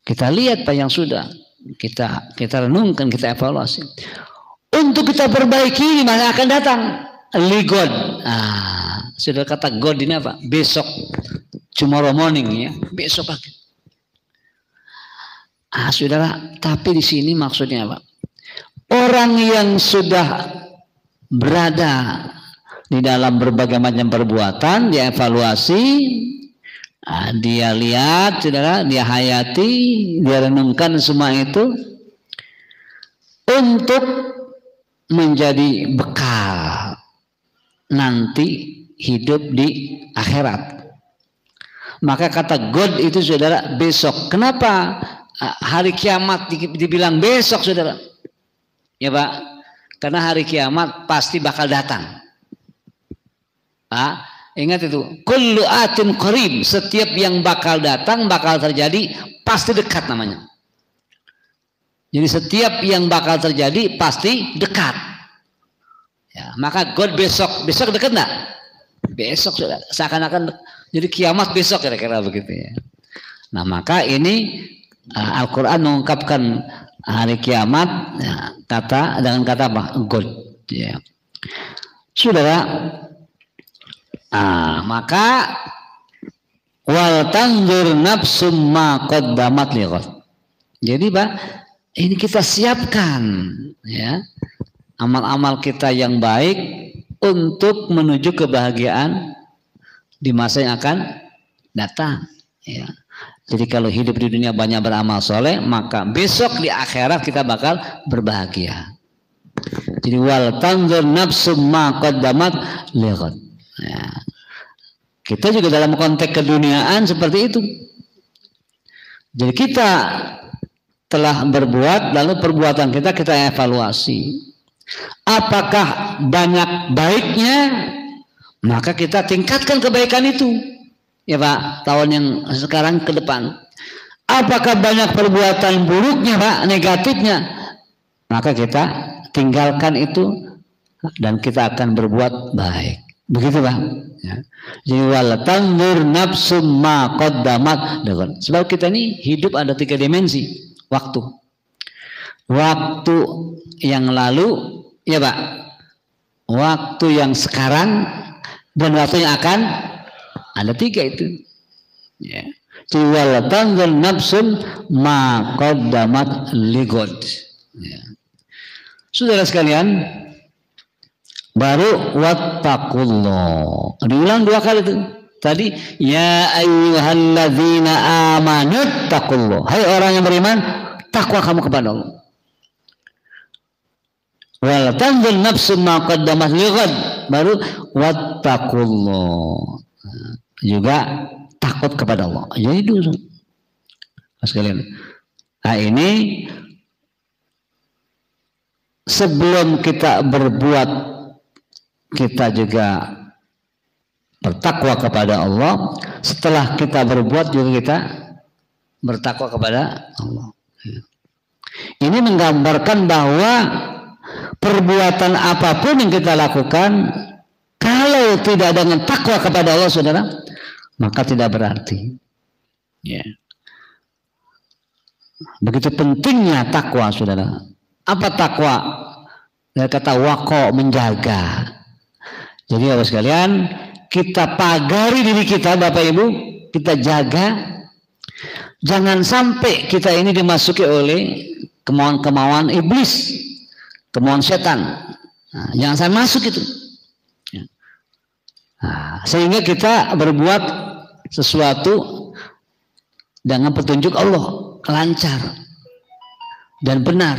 kita lihat Pak yang sudah kita renungkan, kita evaluasi untuk kita perbaiki di masa akan datang. Ligod, sudah kata God ini apa? Besok, tomorrow morning, ya, besok pagi. Saudara, tapi di sini maksudnya apa? Orang yang sudah berada di dalam berbagai macam perbuatan, dia evaluasi, dia lihat, saudara, dia hayati, dia renungkan semua itu untuk menjadi bekal nanti hidup di akhirat. Maka kata God itu, saudara, besok. Kenapa hari kiamat dibilang besok, saudara? Ya Pak, karena hari kiamat pasti bakal datang. Ingat itu, kullu atin qarib, setiap yang bakal datang, bakal terjadi, pasti dekat namanya. Jadi setiap yang bakal terjadi pasti dekat. Ya, maka God besok dekat enggak? Besok sudah seakan-akan jadi kiamat besok, kira-kira begitu ya. Nah, maka ini Al-Quran mengungkapkan hari kiamat ya, dengan kata apa? God. Ya. Saudara, maka wal tanzur nafsum ma qaddamat lighad. Jadi Pak, ini kita siapkan ya amal-amal kita yang baik untuk menuju kebahagiaan di masa yang akan datang ya. Jadi kalau hidup di dunia banyak beramal soleh, maka besok di akhirat kita bakal berbahagia. Jadi wal tanzur nafsum ma qaddamat lighad. Ya. Kita juga dalam konteks keduniaan seperti itu. Jadi kita telah berbuat, lalu perbuatan kita evaluasi. Apakah banyak baiknya, maka kita tingkatkan kebaikan itu. Ya Pak, tahun yang sekarang ke depan. Apakah banyak perbuatan buruknya Pak, negatifnya, maka kita tinggalkan itu dan kita akan berbuat baik. Begitu Pak. Ya. Jadi wal tanzur nafsum ma qaddamat. Sebab kita ini hidup ada 3 dimensi. Waktu yang lalu, ya Pak, waktu yang sekarang, dan waktu yang akan, ada 3 itu. Ya. Jadi wal tanzur nafsum ma qaddamat lighad. Ya. Saudara sekalian, baru wattaqullah. Diulang 2 kali itu. Tadi ya ayyuhalladzina amanu taqullah. Hai orang yang beriman, takwa kamu kepada Allah. Wal tanzur nafsum ma qaddamat lighad. Baru wattaqullah. Juga takut kepada Allah. Jadi dulu. Sekalian. Nah, ini sebelum kita berbuat, kita juga bertakwa kepada Allah. Setelah kita berbuat juga kita bertakwa kepada Allah. Ini menggambarkan bahwa perbuatan apapun yang kita lakukan, kalau tidak dengan takwa kepada Allah, saudara, maka tidak berarti. Ya. Begitu pentingnya takwa, saudara. Apa takwa? Dari kata waqo, menjaga. Jadi Bapak sekalian, kita pagari diri kita, Bapak Ibu, kita jaga. Jangan sampai kita ini dimasuki oleh kemauan-kemauan iblis, kemauan setan. Nah, jangan sampai masuk itu. Nah, sehingga kita berbuat sesuatu dengan petunjuk Allah, lancar dan benar.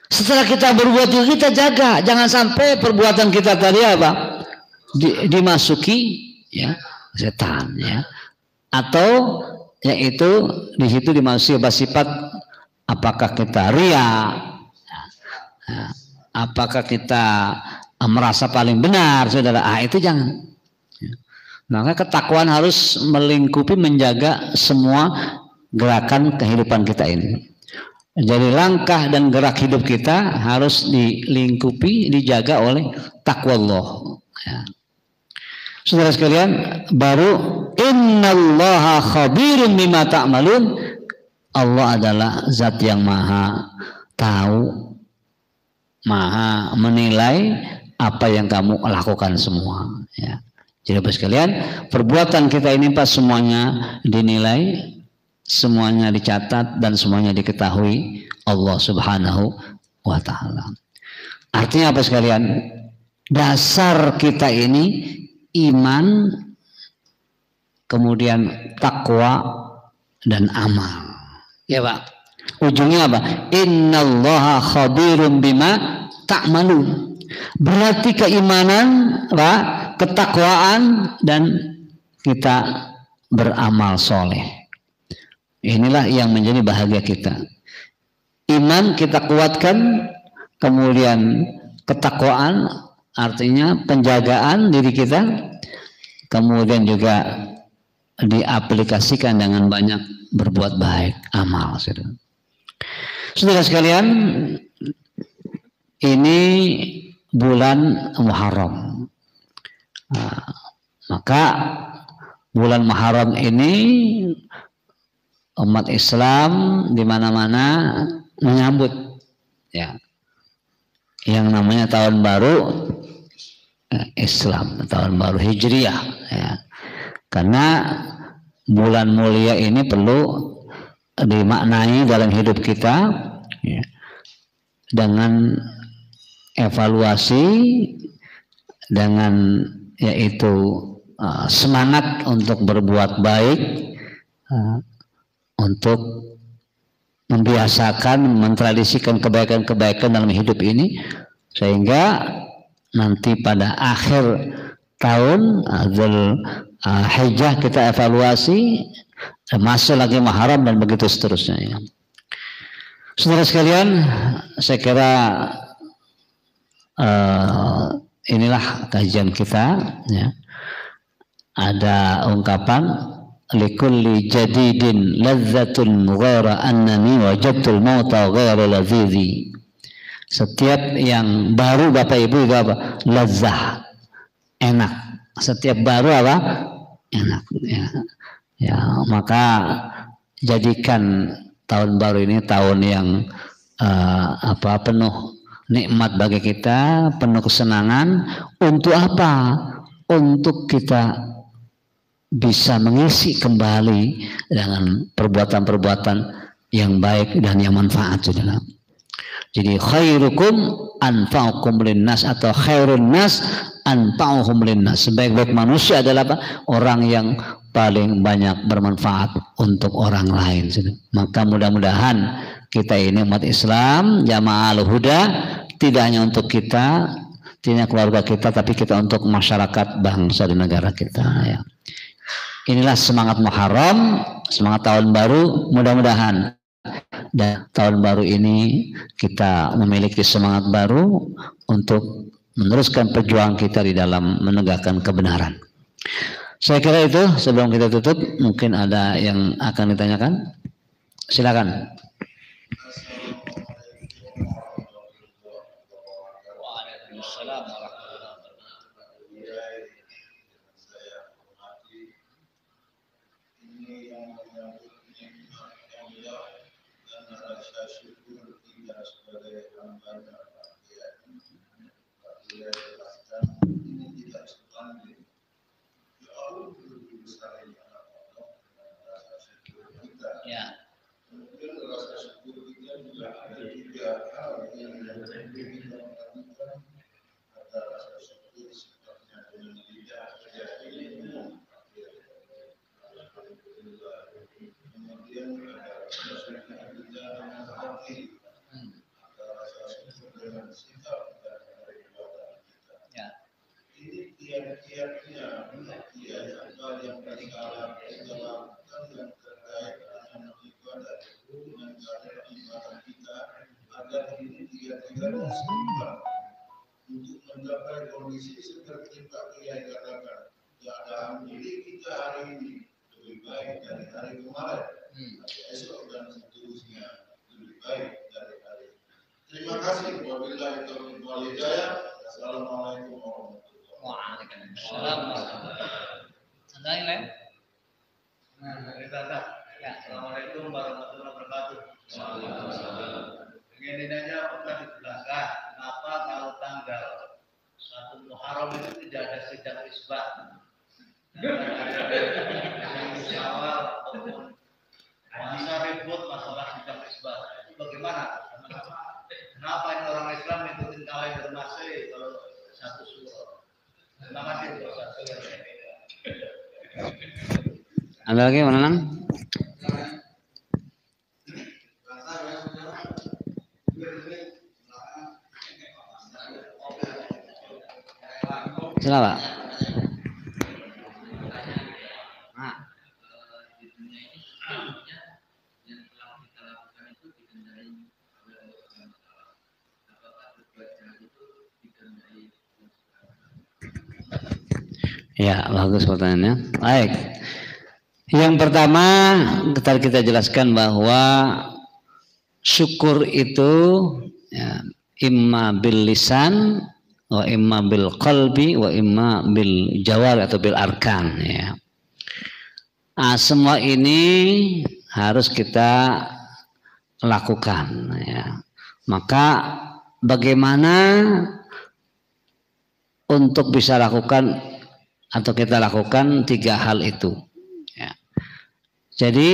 Setelah kita berbuat itu, kita jaga, jangan sampai perbuatan kita tadi apa dimasuki ya setan ya, atau yaitu di situ dimasuki sifat apakah kita ria, apakah kita merasa paling benar, saudara. Itu jangan. Maka ketakwaan harus melingkupi, menjaga semua gerakan kehidupan kita ini. Jadi langkah dan gerak hidup kita harus dilingkupi, dijaga oleh takwa Allah. Ya. Saudara sekalian, baru innallaha khabirum bima ta'malun. Allah adalah zat yang maha tahu, maha menilai apa yang kamu lakukan semua. Ya. Jadi Bapak sekalian, perbuatan kita ini Pak semuanya dinilai, semuanya dicatat dan semuanya diketahui Allah Subhanahu wa taala. Artinya apa sekalian? Dasar kita ini iman, kemudian takwa dan amal. Ya Pak. Ujungnya apa? Innallaha khabirum bima ta'malun. Berarti keimanan, Pak, ketakwaan dan kita beramal soleh. Inilah yang menjadi bahagia kita. Iman kita kuatkan, kemudian ketakwaan artinya penjagaan diri kita, kemudian juga diaplikasikan dengan banyak berbuat baik, amal. Saudara sekalian, ini bulan Muharram. Maka bulan Muharram ini umat Islam di mana-mana menyambut ya yang namanya tahun baru Islam, tahun baru Hijriah ya. Karena bulan mulia ini perlu dimaknai dalam hidup kita ya, dengan evaluasi, dengan yaitu semangat untuk berbuat baik, untuk membiasakan, mentradisikan kebaikan-kebaikan dalam hidup ini, sehingga nanti pada akhir tahun Dzulhijjah kita evaluasi, masuk lagi Muharram dan begitu seterusnya ya. Saudara sekalian, saya kira inilah kajian kita ya. Ada ungkapan likulli jadidin ladzatun ghaira annani wajadtul mauta ghaira ladhizi. Setiap yang baru Bapak Ibu itu apa? Lazah, enak. Setiap baru apa? Enak ya. Ya, maka jadikan tahun baru ini tahun yang penuh nikmat bagi kita, penuh kesenangan. Untuk apa? Untuk kita bisa mengisi kembali dengan perbuatan-perbuatan yang baik dan yang manfaat. Saudara. Jadi khairukum anfa'ukum linnas atau khairun nas anfa'uhum linnas. Sebaik-baik manusia adalah apa? Orang yang paling banyak bermanfaat untuk orang lain. Maka mudah-mudahan kita ini umat Islam, Jamaah Al-Huda, tidak hanya untuk kita, tidak keluarga kita, tapi kita untuk masyarakat, bangsa dan negara kita. Ya. Inilah semangat Muharram, semangat tahun baru. Mudah-mudahan dan tahun baru ini kita memiliki semangat baru untuk meneruskan perjuangan kita di dalam menegakkan kebenaran. Saya kira itu. Sebelum kita tutup, mungkin ada yang akan ditanyakan. Silakan. Ya. untuk mencapai kondisi seperti Pak Kiai katakan, keadaan diri kita hari ini lebih baik dari hari kemarin, esok dan seterusnya lebih baik dari hari. Terima kasih. Wabillahi taufiq wal hidayah. Assalamualaikum warahmatullahi wabarakatuh. Waalaikumsalam. Ada yang lain? Assalamualaikum warahmatullahi wabarakatuh. Ingin aja pernah dijelaskan kenapa kalau tanggal 1 Muharram itu tidak ada sidang isbat. Awal masa ribut masalah sidang isbat. Bagaimana? Kenapa ini orang Islam ngikutin kawin bermasih kalau satu surah? Terima kasih Ustaz. Ada lagi mana Nang? Silakan. Ya, bagus pertanyaannya. Baik. Yang pertama, tadi kita jelaskan bahwa syukur itu ya, imma bil lisan wa imma bil qalbi wa imma bil jawar atau bil arkan ya. Nah, semua ini harus kita lakukan ya. Maka bagaimana untuk bisa lakukan atau kita lakukan 3 hal itu ya. Jadi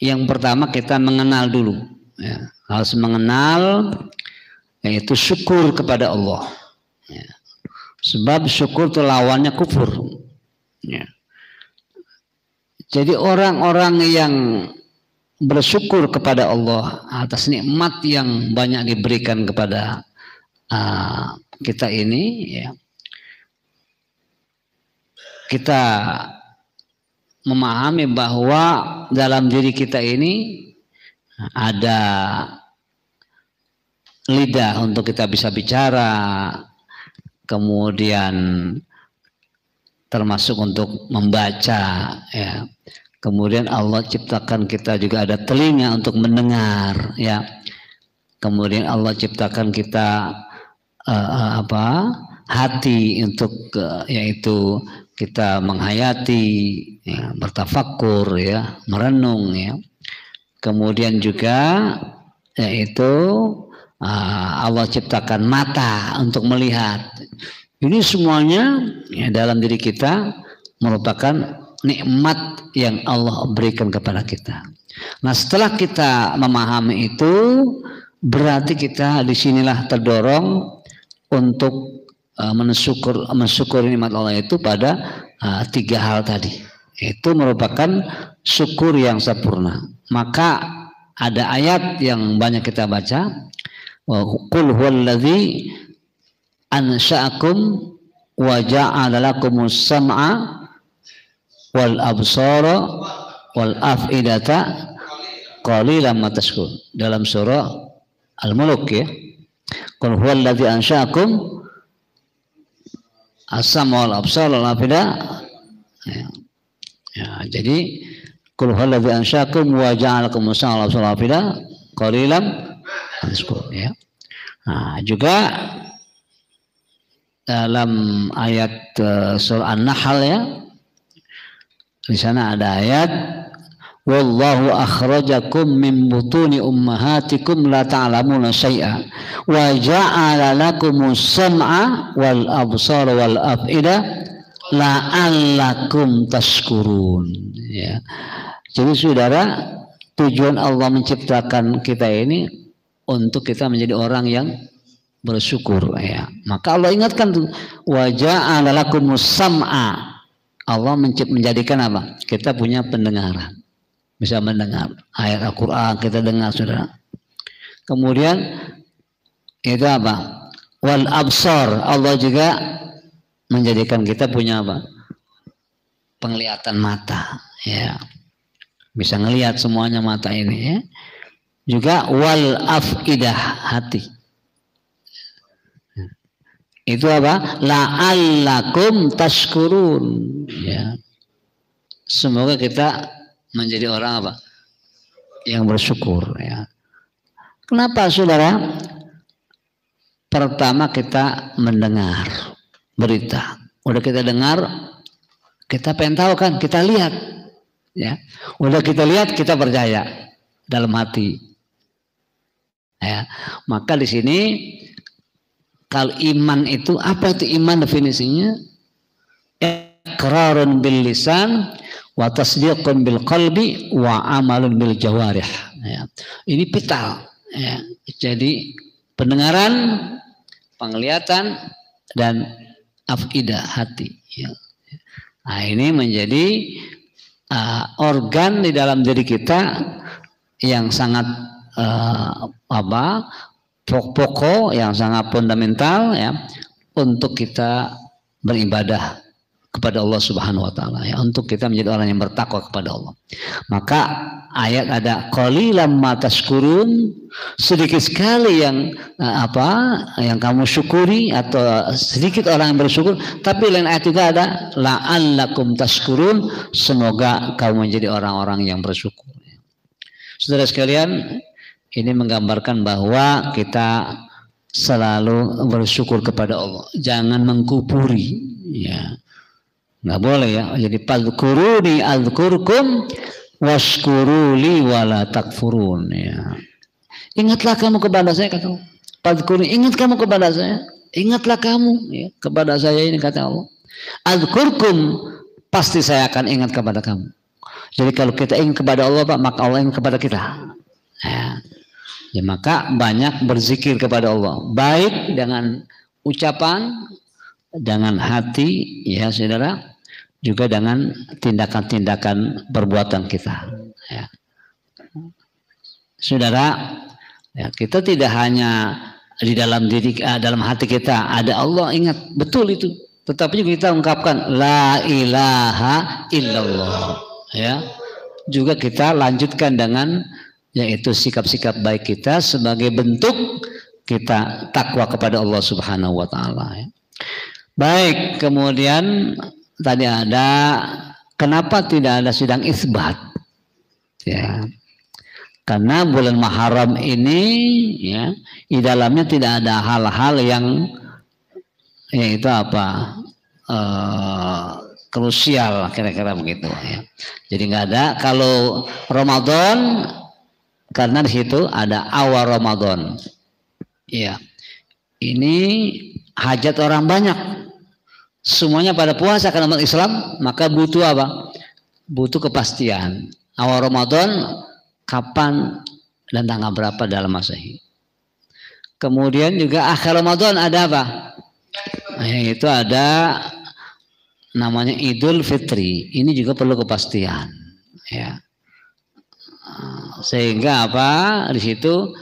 yang pertama kita mengenal dulu ya. Harus mengenal yaitu syukur kepada Allah ya. Sebab syukur itu lawannya kufur ya. Jadi orang-orang yang bersyukur kepada Allah atas nikmat yang banyak diberikan kepada kita ini ya, kita memahami bahwa dalam diri kita ini ada lidah untuk kita bisa bicara, kemudian termasuk untuk membaca ya. Kemudian Allah ciptakan kita juga ada telinga untuk mendengar ya. Kemudian Allah ciptakan kita hati untuk yaitu kita menghayati ya, bertafakur ya, merenung ya. Kemudian juga yaitu Allah ciptakan mata untuk melihat. Ini semuanya ya, dalam diri kita merupakan nikmat yang Allah berikan kepada kita. Nah, setelah kita memahami itu, berarti kita disinilah terdorong untuk mensyukuri nikmat Allah itu pada 3 hal tadi. Itu merupakan syukur yang sempurna. Maka ada ayat yang banyak kita baca, wa qul huwallazi ansha'akum wa ja'ala lakumus sam'a wal absara wal af'idata qalilan ma tashkurun. Dalam surah Al-Mulk ya. Qul huwallazi ansha'akum as-sam'a wal absara wal af'ida. Ya, jadi qul huwallazi ansha'akum wa ja'alakum as-sam'a wal absara wal af'ida qalilan ma tashkurun ya. Nah, juga dalam ayat surah An-Nahl ya, di sana ada ayat wallahu akhrajakum min butuni ummahatikum la ta'lamuna syai'a wa ja'ala lakumus sam'a wal absara wal af'ida la'allakum tashkurun ya. Jadi saudara, tujuan Allah menciptakan kita ini untuk kita menjadi orang yang bersyukur ya. Maka Allah ingatkan tuh wa ja'ala lakumus sam'a. Allah menjadikan apa? Kita punya pendengaran. Bisa mendengar ayat Al-Quran, kita dengar saudara. Kemudian itu apa? Wal absar. Allah juga menjadikan kita punya apa? Penglihatan mata. Ya. Bisa ngelihat semuanya mata ini ya. Juga wal afidah, hati. Itu apa? La'allakum tashkurun. Ya. Semoga kita menjadi orang apa? Yang bersyukur. Ya. Kenapa saudara? Pertama kita mendengar berita. Udah kita dengar, kita pengen tahu kan? Kita lihat. Ya. Udah kita lihat, kita percaya dalam hati. Ya. Maka di sini kalau iman itu, apa itu iman definisinya? Iqrarun bil lisan wa tasdiqun bil qalbi wa amalun bil jawarih. Ya. Ini vital. Ya. Jadi pendengaran, penglihatan, dan afidah, hati. Ya. Nah, ini menjadi organ di dalam diri kita yang sangat pokok, yang sangat fundamental ya untuk kita beribadah kepada Allah Subhanahu wa taala ya, untuk kita menjadi orang yang bertakwa kepada Allah. Maka ayat ada qalilan ma tashkurun, sedikit sekali yang yang kamu syukuri, atau sedikit orang yang bersyukur. Tapi lain ayat juga ada la'allakum tashkurun, semoga kamu menjadi orang-orang yang bersyukur. Saudara sekalian, ini menggambarkan bahwa kita selalu bersyukur kepada Allah. Jangan mengkupuri, ya. Nggak boleh ya. Jadi fadhkuruni adzkurkum washkuruli wala takfurun. Ya. Ingatlah kamu kepada saya, kata Allah. Fadhkuruni, ingat kamu kepada saya. Ingatlah kamu ya, kepada saya, ini kata Allah. Adzkurkum, pasti saya akan ingat kepada kamu. Jadi kalau kita ingat kepada Allah, Pak, maka Allah ingat kepada kita. Ya, maka banyak berzikir kepada Allah, baik dengan ucapan, dengan hati, ya saudara, juga dengan tindakan-tindakan perbuatan kita. Ya. Saudara, ya, kita tidak hanya di dalam diri, dalam hati kita ada Allah, ingat betul itu, tetapi juga kita ungkapkan la ilaha illallah. Ya, juga kita lanjutkan dengan yaitu sikap-sikap baik kita sebagai bentuk kita takwa kepada Allah Subhanahu wa taala. Ya. Baik, kemudian tadi ada kenapa tidak ada sidang isbat? Ya. Karena bulan Muharram ini ya, di dalamnya tidak ada hal-hal yang yaitu apa? Krusial, kira-kira begitu ya. Jadi nggak ada. Kalau Ramadan, karena di situ ada awal Ramadan. Ya, ini hajat orang banyak. Semuanya pada puasa karena umat Islam, maka butuh apa? Butuh kepastian. Awal Ramadan kapan dan tanggal berapa dalam Masehi. Kemudian juga akhir Ramadan ada apa? Nah, itu ada namanya Idul Fitri. Ini juga perlu kepastian, ya. Sehingga apa di situ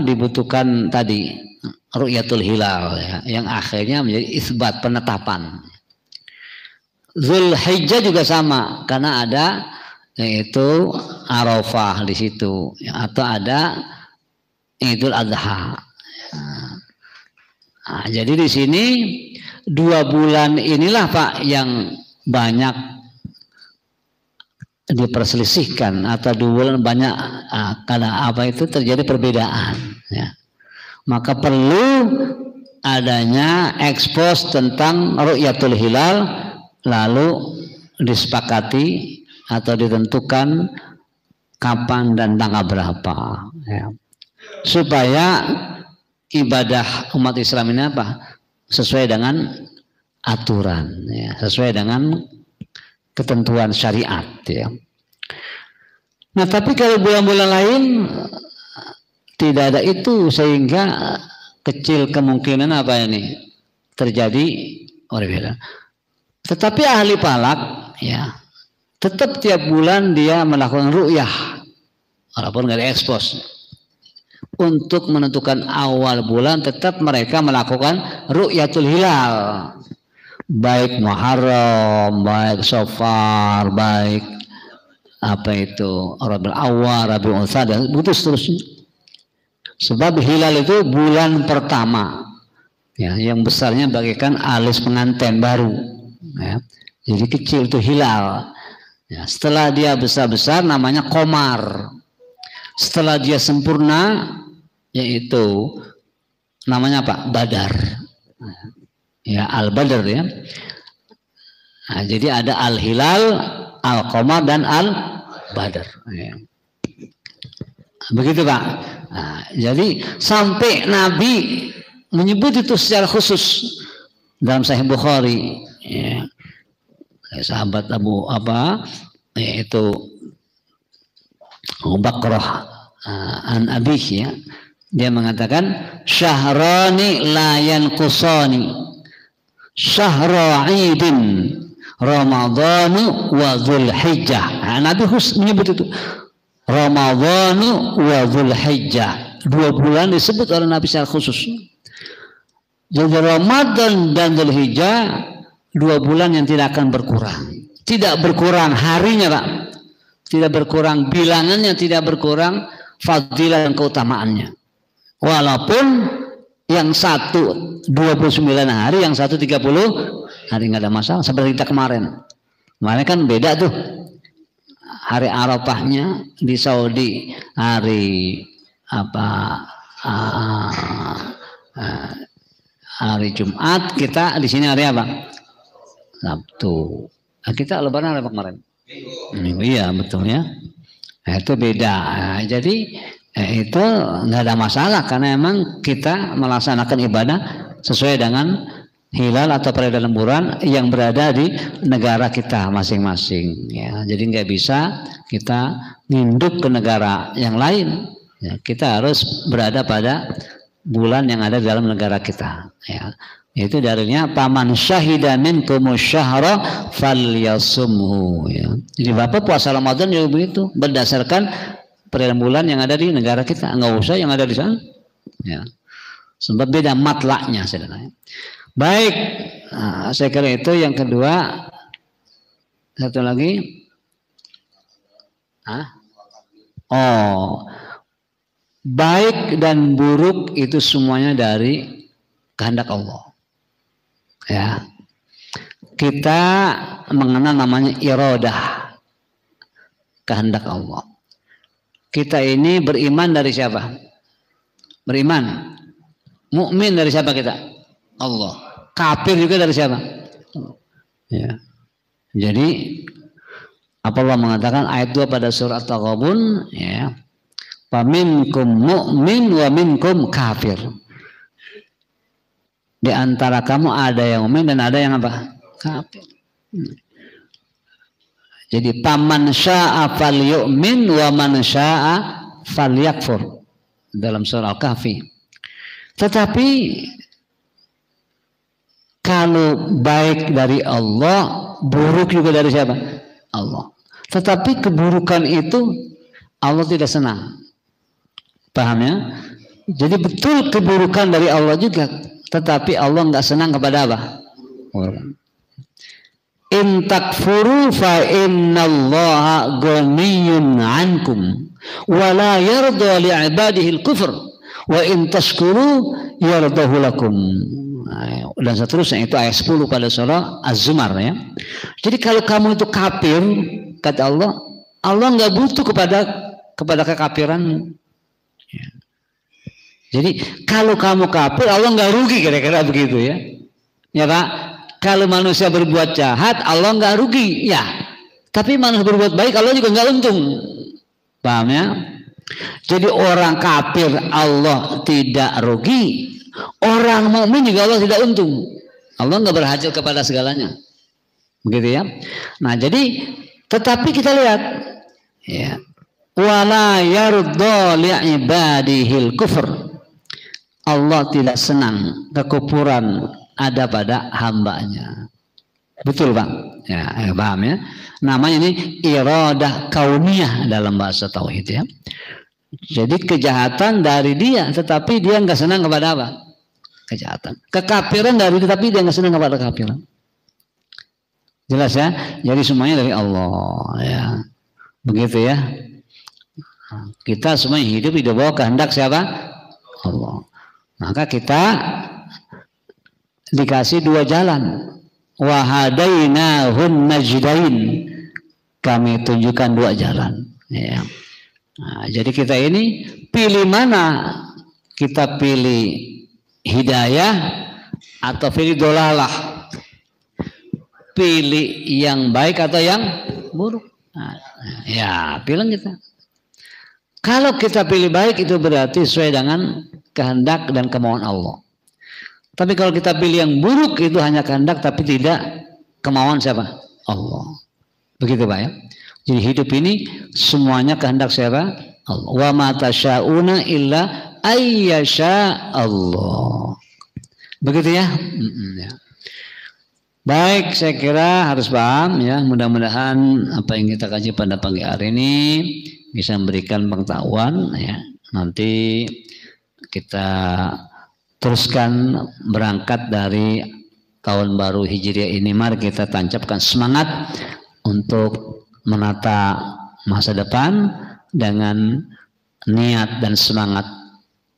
dibutuhkan tadi ru'yatul hilal, ya, yang akhirnya menjadi isbat, penetapan. Zulhijjah juga sama, karena ada yaitu Arafah di situ, ya, atau ada Idul Adha. Nah, jadi di sini 2 bulan inilah Pak yang banyak diperselisihkan, atau 2 bulan banyak karena apa itu terjadi perbedaan. Ya. Maka perlu adanya ekspos tentang ru'yatul hilal, lalu disepakati atau ditentukan kapan dan tanggal berapa. Ya. Supaya ibadah umat Islam ini apa? Sesuai dengan aturan, ya, sesuai dengan ketentuan syariat. Ya. Nah, tapi kalau bulan-bulan lain tidak ada itu, sehingga kecil kemungkinan apa ini terjadi orang. Tetapi ahli falak, ya, tetap tiap bulan dia melakukan ru'yah, walaupun nggak ada ekspos. Untuk menentukan awal bulan tetap mereka melakukan ru'yatul hilal, baik Muharram, baik Safar, baik apa itu Rabiul Awwal, Rabiul Tsani, dan begitu seterusnya. Sebab hilal itu bulan pertama, Ya, yang besarnya bagaikan alis pengantin baru. Ya. Jadi kecil itu hilal. Ya, setelah dia besar-besar namanya qamar. Setelah dia sempurna yaitu namanya apa? Badar. Ya, al-badar ya. Nah, jadi ada al-hilal, al-qamar dan al-badar. Ya. Begitu Pak. Nah, jadi sampai Nabi menyebut itu secara khusus dalam Sahih Bukhari. Ya. Sahabat Abu yaitu Abu Bakrah an Abih ya. Dia mengatakan syahrani la yanqusani syahra idin Ramadhanu wa Dzulhijjah. Nah, Nabi menyebut itu Ramadhanu wa Dzulhijjah. 2 bulan disebut oleh Nabi secara khusus. Jadi Ramadan dan Dzulhijjah 2 bulan yang tidak akan berkurang. Tidak berkurang harinya Pak. Tidak berkurang bilangannya, tidak berkurang fadilah dan keutamaannya. Walaupun yang satu 29 hari, yang satu 30 hari, nggak ada masalah. Seperti kita kemarin. Kemarin kan beda tuh. Hari Arafahnya di Saudi hari hari Jumat, kita di sini hari apa? Sabtu. Nah, kita lebaran apa kemarin? Iya betul ya. Nah, itu beda. Nah, jadi itu nggak ada masalah karena emang kita melaksanakan ibadah sesuai dengan hilal atau peredaran bulan yang berada di negara kita masing-masing. Ya, jadi nggak bisa kita nginduk ke negara yang lain. Ya, kita harus berada pada bulan yang ada dalam negara kita. Ya. Itu darinya paman syahida minkumus syahra falyasumhu ya. Jadi Bapak puasa Ramadan juga begitu berdasarkan peredaran bulan yang ada di negara kita, enggak usah yang ada di sana. Ya. Sebab beda matlaknya saudara. Baik, nah, saya kira itu yang kedua. Satu lagi. Baik dan buruk itu semuanya dari kehendak Allah. Ya, kita mengenal namanya iradah, kehendak Allah. Kita ini beriman dari siapa? Beriman, mukmin dari siapa kita? Allah. Kafir juga dari siapa? Ya. Jadi apa Allah mengatakan ayat 2 pada surat At-Taghabun ya. Faminkum mu'min wa minkum kafir. Di antara kamu ada yang mukmin dan ada yang apa? Kafir. Jadi paman syaa falyu'min wa man syaa falyakfur dalam surah Al-Kahfi. Tetapi kalau baik dari Allah, buruk juga dari siapa? Allah. Tetapi keburukan itu Allah tidak senang. Paham ya? Jadi betul keburukan dari Allah juga, tetapi Allah nggak senang kepada apa? In takfuru fa innallaha ghaniyun ankum wa la yarda li ibadihi al-kufr wa in tashkuru yardahu lakum. Dan seterusnya itu ayat 10 pada surah Az-Zumar ya. Jadi kalau kamu itu kafir kata Allah, Allah nggak butuh kepada kekafiran. Ya. Jadi kalau kamu kafir Allah nggak rugi kira-kira begitu ya. Ya Pak. Kalau manusia berbuat jahat Allah nggak rugi ya. Tapi manusia berbuat baik Allah juga nggak untung. Paham ya? Jadi orang kafir Allah tidak rugi. Orang mukmin juga Allah tidak untung. Allah nggak berhasil kepada segalanya. Begitu ya. Nah jadi tetapi kita lihat ya. Wala yarda li'ibadihil kufur. Allah tidak senang kekufuran ada pada hambanya. Betul Pak? Ya, paham ya? Namanya ini iradah kauniyah dalam bahasa tauhid ya. Jadi kejahatan dari dia, tetapi dia nggak senang kepada apa? Kejahatan. Kekafiran dari dia, tapi dia nggak senang kepada kekafiran. Jelas ya? Jadi semuanya dari Allah ya. Begitu ya. Kita semuanya hidup di bawah kehendak siapa? Allah. Maka kita dikasih 2 jalan. Wa hadainahun najdain. Kami tunjukkan 2 jalan. Ya. Nah, jadi kita ini pilih mana? Kita pilih hidayah atau pilih dolalah? Pilih yang baik atau yang buruk? Nah, ya, pilih kita. Kalau kita pilih baik itu berarti sesuai dengan kehendak dan kemauan Allah. Tapi kalau kita pilih yang buruk itu hanya kehendak tapi tidak kemauan siapa? Allah. Begitu Pak ya. Jadi hidup ini semuanya kehendak siapa? Allah. Wa ma tasyauna illa ayyasha Allah. Begitu ya? Ya. Baik, saya kira harus paham ya. Mudah-mudahan apa yang kita kaji pada pagi hari ini bisa memberikan pengetahuan ya. Nanti kita teruskan berangkat dari tahun baru Hijriah ini. Mari kita tancapkan semangat untuk menata masa depan dengan niat dan semangat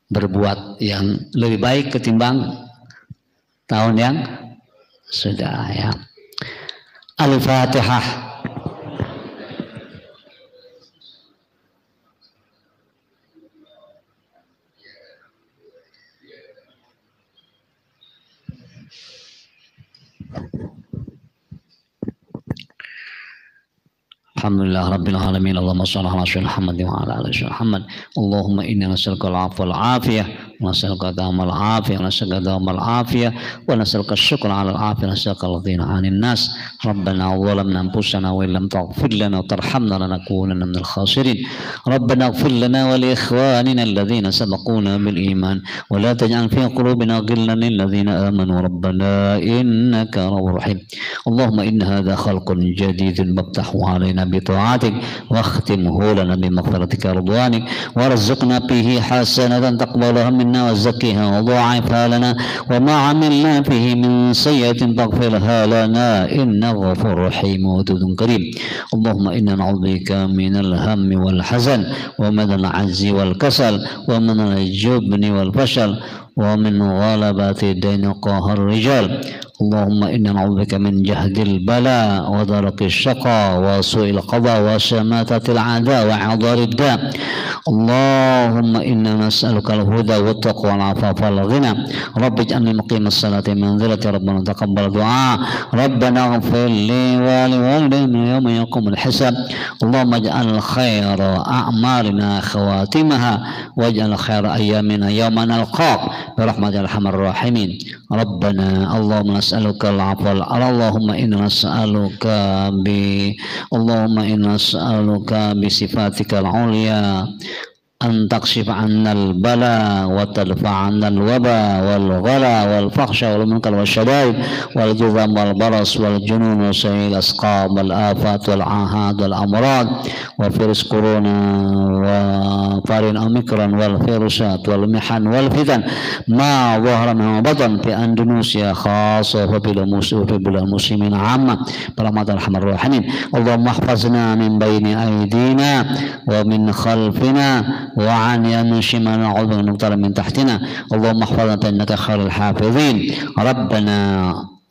berbuat yang lebih baik ketimbang tahun yang sudah ya. Al-Fatihah. Alhamdulillah Rabbil Alamin. Allahumma shalli ala sayyidina Muhammad wa ala ali sayyidina Muhammad. Allahumma inna nas'aluka al-'afwa wal 'afiyah wa nas'aluka dawamal 'afiyah wa nas'aluka dawamal 'afiyah wa nas'aluka asy-syukra 'ala al-'afiyah wa nas'aluka al-ghina 'anil nas. Rabbana zalamna anfusana wa illam taghfir lana wa tarhamna lanakunanna minal khasirin. Rabbana ighfir lana wa li ikhwanina alladhina sabaquna bil iman wa la taj'al fi qulubina ghillan lil ladzina amanu rabbana innaka ra'ufur rahim. Allahumma inna hadha khalqun jadidun maftahu 'alaina بطاعتك واختمه لنا بمغفرتك ورضوانك وارزقنا به حسنة تقبلها منا وزكها وضاعفها لنا وما عملنا فيه من سيئة تغفرها لنا إنك غفور رحيم ودود كريم. اللهم إنا نعوذ بك من الهم والحزن ومن العجز والكسل ومن الجبن والفشل ومن غلبة الدين وقهر الرجال. اللهم إنا نعوذ بك من جهد البلاء ودرك الشقاء وسوء القضاء وشماتة الأعداء وعذاب الداء. اللهم إنا نسألك الهدى والتقوى والعفاف والغنى. رب اجعلني مقيم الصلاة من ذلة ربنا تقبل دعاء. ربنا اغفر لي ولوالدي يوم يقوم الحساب. اللهم اجعل خير أعمالنا خواتمها واجعل خير أيامنا يوم نلقاك برحمة أرحم الراحمين. ربنا اللهم نسألك العفو اللهم إنا نسألك اللهم إنا نسألك بصفاتك العليا أن تكشف عنا البلاء وتدفع عنا الوباء والغلا والفحش والمنكر والشدائد والجذام والبرص والجنون وسيء الأسقام والآفات والعاهات والأمراض وفيروس كورونا وفارين أوميكرون والفيروسات والمحن والفتن ما ظهر منها بطن في أندونيسيا خاصة وفي بلاد المسلمين عامة برحمة أرحم الراحمين. اللهم احفظنا من بين أيدينا ومن خلفنا وعن يمين شمالنا نعوذ بك من نقطة من تحتنا. اللهم احفظنا إنك خير الحافظين. ربنا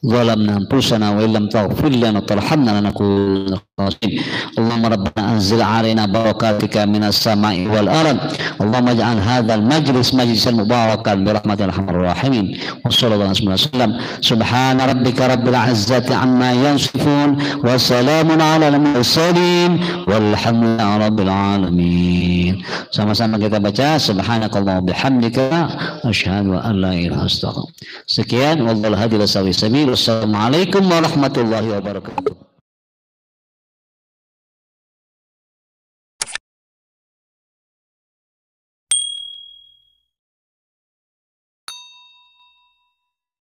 ظلمنا أنفسنا وإن لم تغفر لنا وترحمنا لنكون من الخاسرين. اللهم ربنا أنزل علينا بركاتك من السماء والأرض. اللهم اجعل هذا المجلس مجلسا مباركا برحمة أرحم الراحمين. وصلى الله عليه وسلم. سبحان ربك رب العزة عما يصفون وسلام على المرسلين والحمد لله رب العالمين. Sama-sama kita baca subhanakallahumma bihamdika asyhadu an la ilaha illa anta. Sekian wallahu hadi wassalamu. Wassalamualaikum warahmatullahi wabarakatuh.